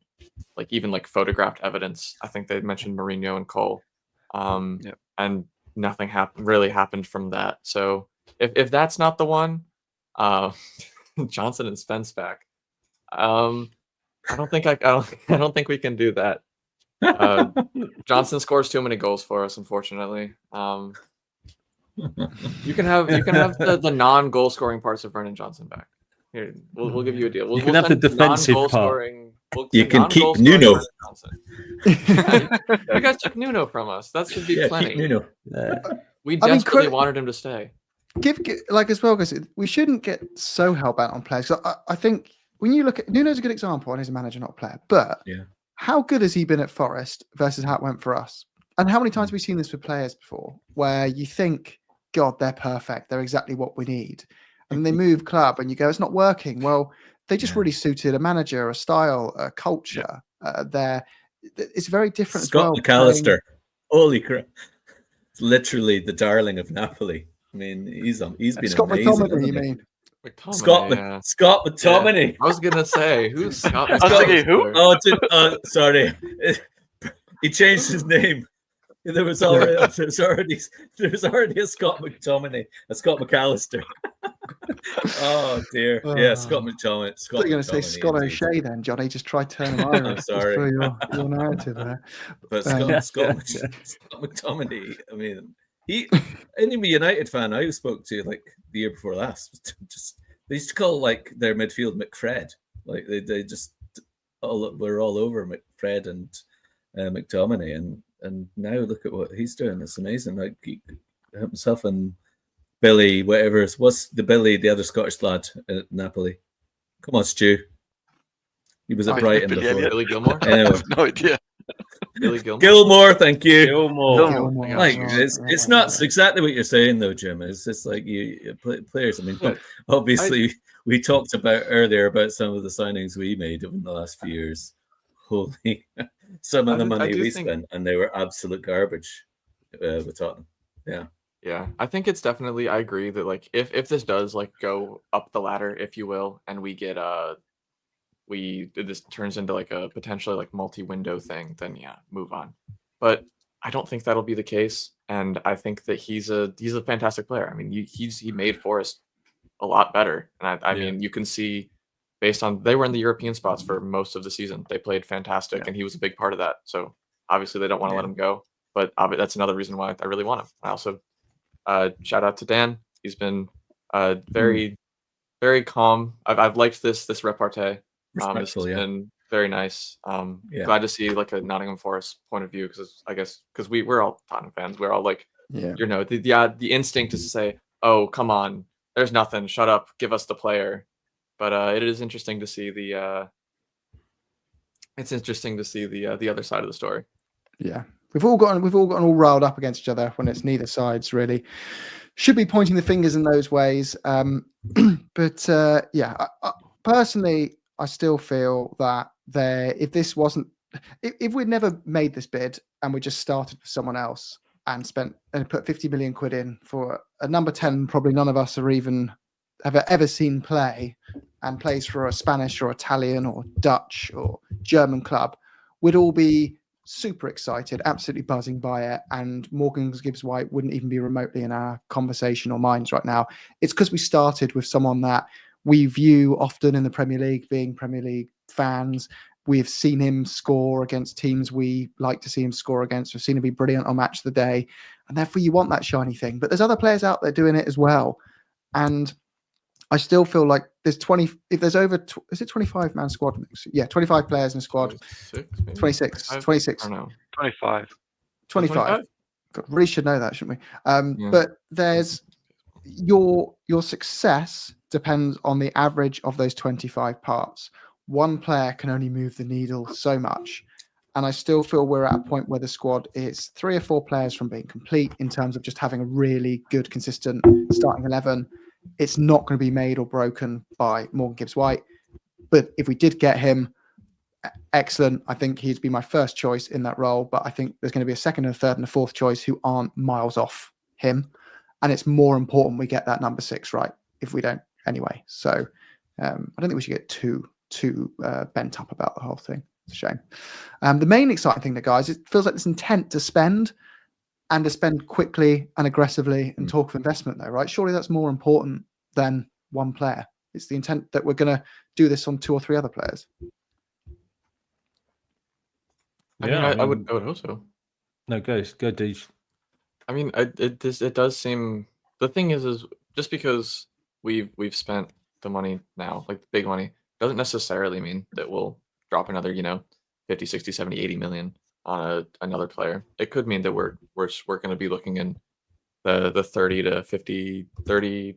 like even like photographed evidence. I think they mentioned Mourinho and Cole, and nothing really happened from that. So if that's not the one, Johnson and Spence back. I don't think we can do that. Johnson scores too many goals for us, unfortunately. You can have the non-goal scoring parts of Vernon Johnson back. Here, we'll give you a deal. You can have the defensive part. You can keep Nuno. You guys took Nuno from us. That should be plenty. Keep Nuno. We desperately wanted him to stay. Give like as well, because we shouldn't get so hell-bent on players. I think when you look at Nuno's a good example, and he's a manager, not a player. But how good has he been at Forest versus how it went for us? And how many times have we seen this with players before, where you think, God, they're perfect, they're exactly what we need, and they move club, and you go, it's not working. Well, they just really suited a manager, a style, a culture. It's very different. Scott McAllister, holy crap! It's literally the darling of Napoli. I mean, he's been Scott amazing. McTominay, you mean? McTominay, Scott McTominay. Yeah. I was gonna say, who's Scott McTominay? I was thinking, who? Oh, sorry. He changed his name. There was already a Scott McTominay, a Scott McAllister. Oh dear, Scott McTominay. I thought you were going to say Scott O'Shea then, Johnny. Just try turning him over. I'm sorry for your narrative there. But Scott McTominay. I mean, any United fan I spoke to like the year before last, they used to call like their midfield McFred. Like they just we're all over McFred and McTominay, and now look at what he's doing. It's amazing. Like himself and Billy, whatever. What's the Billy, the other Scottish lad at Napoli? Come on, Stu. He was at Brighton before. Billy Gilmore? Anyway. I have no idea. Billy Gilmore? Gilmore, thank you. Gilmore. Like, it's not exactly what you're saying, though, Jim. It's just like you players. I mean, obviously, we talked about earlier about some of the signings we made over the last few years. Holy, some of the money we spent, and they were absolute garbage with Tottenham. Yeah, I think it's definitely. I agree that like if this does like go up the ladder, if you will, and we get this turns into like a potentially like multi-window thing, then move on. But I don't think that'll be the case, and I think that he's a fantastic player. I mean, he made Forest a lot better, and I mean you can see based on they were in the European spots for most of the season. They played fantastic, and he was a big part of that. So obviously they don't want to let him go, but that's another reason why I really want him. I also. Shout out to Dan. He's been very, very calm. I've liked this repartee. It's been very nice. Glad to see like a Nottingham Forest point of view because we're all Tottenham fans. We're all like, the instinct is to say, oh come on, there's nothing. Shut up. Give us the player. But it is interesting to see the other side of the story. Yeah. We've all gotten all riled up against each other when it's neither sides really. Should be pointing the fingers in those ways. But personally, I still feel that if we'd never made this bid and we just started with someone else and put 50 million quid in for a number 10, probably none of us have ever seen play and plays for a Spanish or Italian or Dutch or German club, we'd all be super excited, absolutely buzzing by it, and Morgan Gibbs-White wouldn't even be remotely in our conversation or minds right now. It's because we started with someone that we view often in the Premier League, being Premier League fans. We've seen him score against teams we like to see him score against. We've seen him be brilliant on Match of the Day, and therefore you want that shiny thing. But there's other players out there doing it as well, and I still feel like there's 20. If there's over, is it 25 man squad? 25 players in a squad. 26. I don't know. 25. 25. God, really should know that, shouldn't we? But there's your success depends on the average of those 25 parts. One player can only move the needle so much. And I still feel we're at a point where the squad is 3 or 4 players from being complete in terms of just having a really good, consistent starting 11. It's not going to be made or broken by Morgan Gibbs-White. But if we did get him, excellent. I think he'd be my first choice in that role. But I think there's going to be a second and a third and a fourth choice who aren't miles off him. And it's more important we get that number 6 right if we don't anyway. So I don't think we should get too bent up about the whole thing. It's a shame. The main exciting thing, guys, it feels like this intent to spend and to spend quickly and aggressively and talk of investment, though, right? Surely that's more important than one player. It's the intent that we're going to do this on 2 or 3 other players. I would hope so. No, go, Deej. I mean, it does seem. The thing is just because we've spent the money now, like the big money, doesn't necessarily mean that we'll drop another 50, 60, 70, 80 million on another player. It could mean that we're going to be looking in the 30 to 50, 30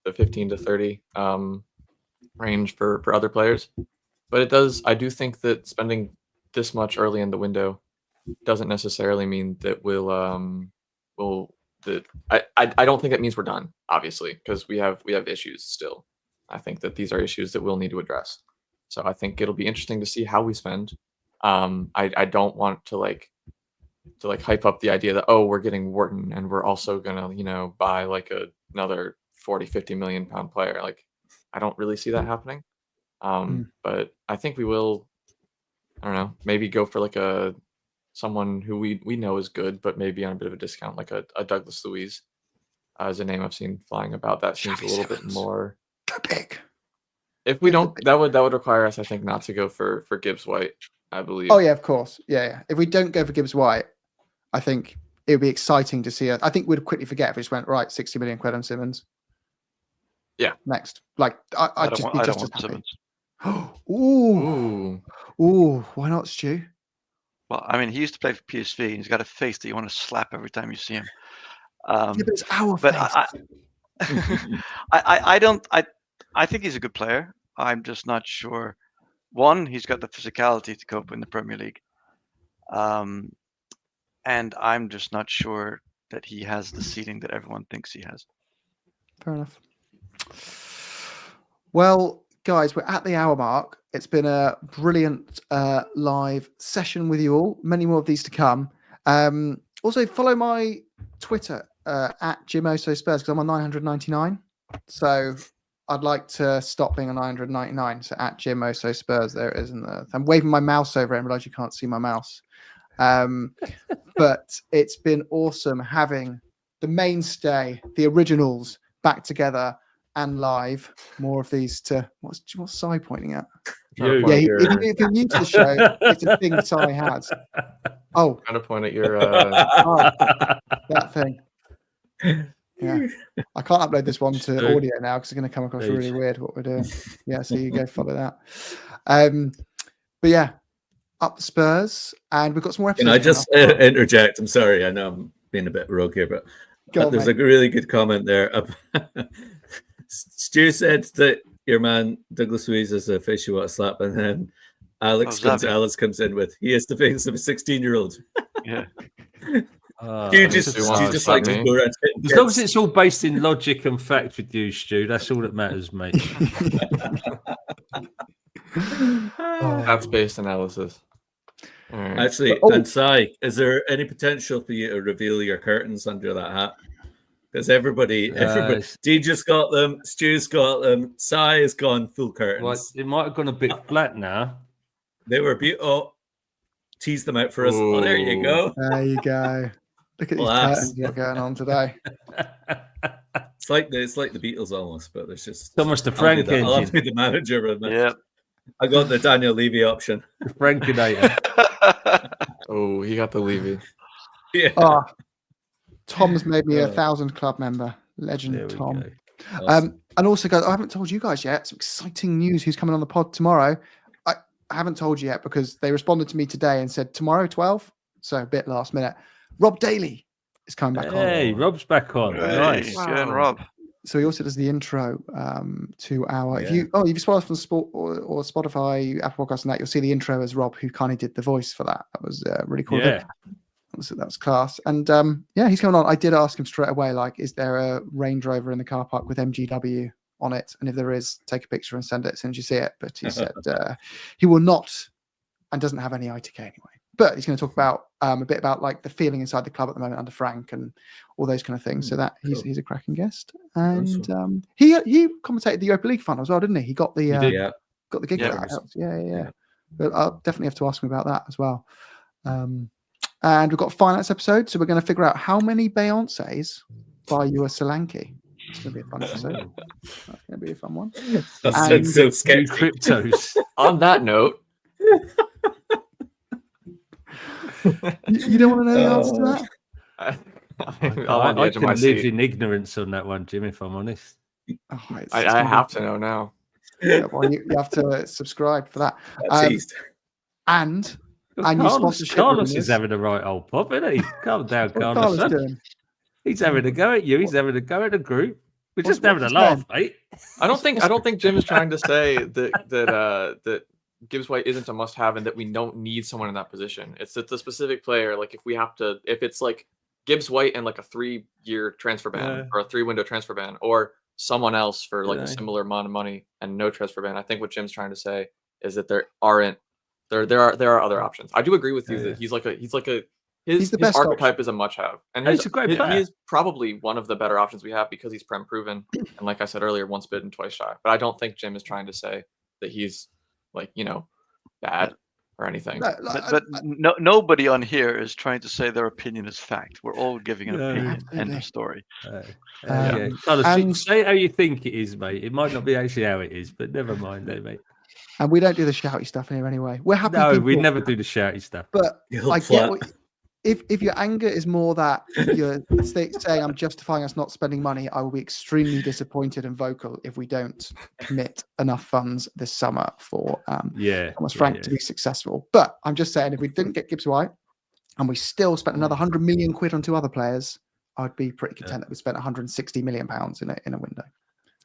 to 15 to 30 range for other players. But I do think that spending this much early in the window doesn't necessarily mean that I don't think that means we're done, obviously, because we have issues still. I think that these are issues that we'll need to address. So I think it'll be interesting to see how we spend. I don't want to hype up the idea that, oh, we're getting Wharton and we're also gonna buy like another 40, 50 million pound player. Like, I don't really see that happening. But I think we will, I don't know, maybe go for like someone who we know is good, but maybe on a bit of a discount, like a Douglas Luiz is a name I've seen flying about. That seems a little bit more. Go big. If we don't, that would require us, I think, not to go for Gibbs-White, I believe. Oh yeah, of course. Yeah. If we don't go for Gibbs-White, I think it would be exciting to see it. I think we'd quickly forget if we just went, right, 60 million quid on Simmons. Yeah. Next. Like, I don't want Simmons. Ooh. Why not, Stu? Well, I mean, he used to play for PSV, and he's got a face that you want to slap every time you see him. But it's our but face. I think he's a good player. I'm just not sure. One, he's got the physicality to cope in the Premier League. And I'm just not sure that he has the seating that everyone thinks he has. Fair enough. Well, guys, we're at the hour mark. It's been a brilliant live session with you all. Many more of these to come. Also, follow my Twitter at JimOsoSpurs because I'm on 999. So I'd like to stop being on 999. So at JimOsoSpurs, there it is. I'm waving my mouse over it and realize you can't see my mouse. But it's been awesome having the mainstay, the originals, back together and live. More of these to what's Sai pointing at? If you're new to the show, it's a thing Sai has. Oh, trying to point at your that thing. Yeah, I can't upload this one to audio now because it's going to come across really weird what we're doing. Yeah, so you go follow that. But yeah, up the Spurs, and we've got some more episodes. Can I just interject? I'm sorry, I know I'm being a bit rogue here, but there's a really good comment there. Stu said that your man Douglas Luiz is a face you want to slap, and then Alex comes in with, he is the face of a 16-year-old. Yeah. You just like to go around. As long as it's all based in logic and fact with you, Stu, that's all that matters, mate. Fact-based analysis. Right. Actually, and Sai, is there any potential for you to reveal your curtains under that hat? Because everybody, D just got them, Stu's got them, Sai has gone full curtains. Well, it might have gone a bit flat now. They were beautiful. Oh, tease them out for us. Oh, there you go. There you go. Look at these curtains you're going on today. It's like the Beatles almost, but there's just almost the Frank engine. I'll have to be the manager of it. Yeah. I got the Daniel Levy option. The Frankinator. Oh, he got the Levy. Yeah. Oh, Tom's made me a 1,000 club member. Legend Tom. Awesome. And also, guys, I haven't told you guys yet. Some exciting news. Who's coming on the pod tomorrow? I haven't told you yet because they responded to me today and said tomorrow 12. So a bit last minute. Rob Daly is coming back on. Hey, Rob's back on. Hey, nice. Good, Rob. So he also does the intro to our. If you scroll from Sport or Spotify, Apple Podcasts, and that, you'll see the intro as Rob, who kind of did the voice for that. That was really cool. Yeah. That was class. And he's coming on. I did ask him straight away, like, is there a Range Rover in the car park with MGW on it? And if there is, take a picture and send it as soon as you see it. But he said he will not and doesn't have any ITK anyway. But he's going to talk about a bit about like the feeling inside the club at the moment under Frank and all those kind of things. So that he's a cracking guest. And he commentated the Europa League final as well, didn't he? He got the got the gig for that. Yeah. But I'll definitely have to ask him about that as well. And we've got a finance episode, so we're going to figure out how many Beyoncés buy you a Solanke. It's going to be a fun episode. That's going to be a fun one. That And sounds so New sketchy. cryptos. On that note, You don't want to know the answer to that? I'm on the I edge of can my live seat. in ignorance on that one, Jim, if I'm honest. Oh, it's I gonna be- have to know now. Yeah, well, you have to subscribe for that. Teased. And your Carlos sponsorship is rumours. having a right old pop, isn't he? Calm down, What's Carlos. Carlos son. doing? He's having a go at you. He's having a go at the group. We're just What's having a he laugh, mate. I don't think Jim is trying to say that Gibbs-White isn't a must-have and that we don't need someone in that position. It's that the specific player, like if it's like Gibbs-White and like a 3-year transfer ban or a 3-window transfer ban, or someone else for like a similar amount of money and no transfer ban. I think what Jim's trying to say is that there are other options. I do agree with you that he's his the best archetype is a must-have, and He's a great he player. is probably one of the better options we have because he's prem proven and, like I said earlier, once bitten, twice shy. But I don't think Jim is trying to say that he's like bad or anything. But nobody on here is trying to say their opinion is fact. We're all giving an opinion. End Absolutely. of story. Carlos, and- say it how you think it is, mate. It might not be actually how it is, but never mind, though, mate. And we don't do the shouty stuff here anyway. We're happy. No, people, we never do the shouty stuff. But You'll I get flat. what. If your anger is more that you're saying I'm justifying us not spending money, I will be extremely disappointed and vocal if we don't commit enough funds this summer for Thomas Frank to be successful. But I'm just saying, if we didn't get Gibbs-White and we still spent another 100 million quid on 2 other players, I'd be pretty content that we spent 160 million pounds in a window.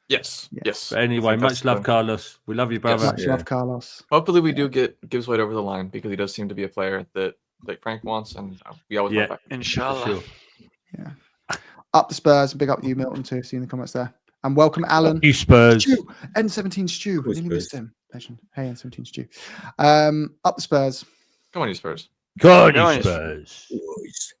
Yes. But anyway, much love, Carlos. We love you, brother. Much love, Carlos. Hopefully, we do get Gibbs-White over the line because he does seem to be a player that Frank wants, and we always want back. Inshallah. Sure. Yeah. Up the Spurs, and big up you, Milton, too. See you in the comments there. And welcome, Alan. You Spurs. Stu, N17 Stu. Who's Nearly missed Spurs? him. Legend. Hey, N17 Stu. Up the Spurs. Come on, you Spurs. Go on, Go on, you you Spurs. Boys.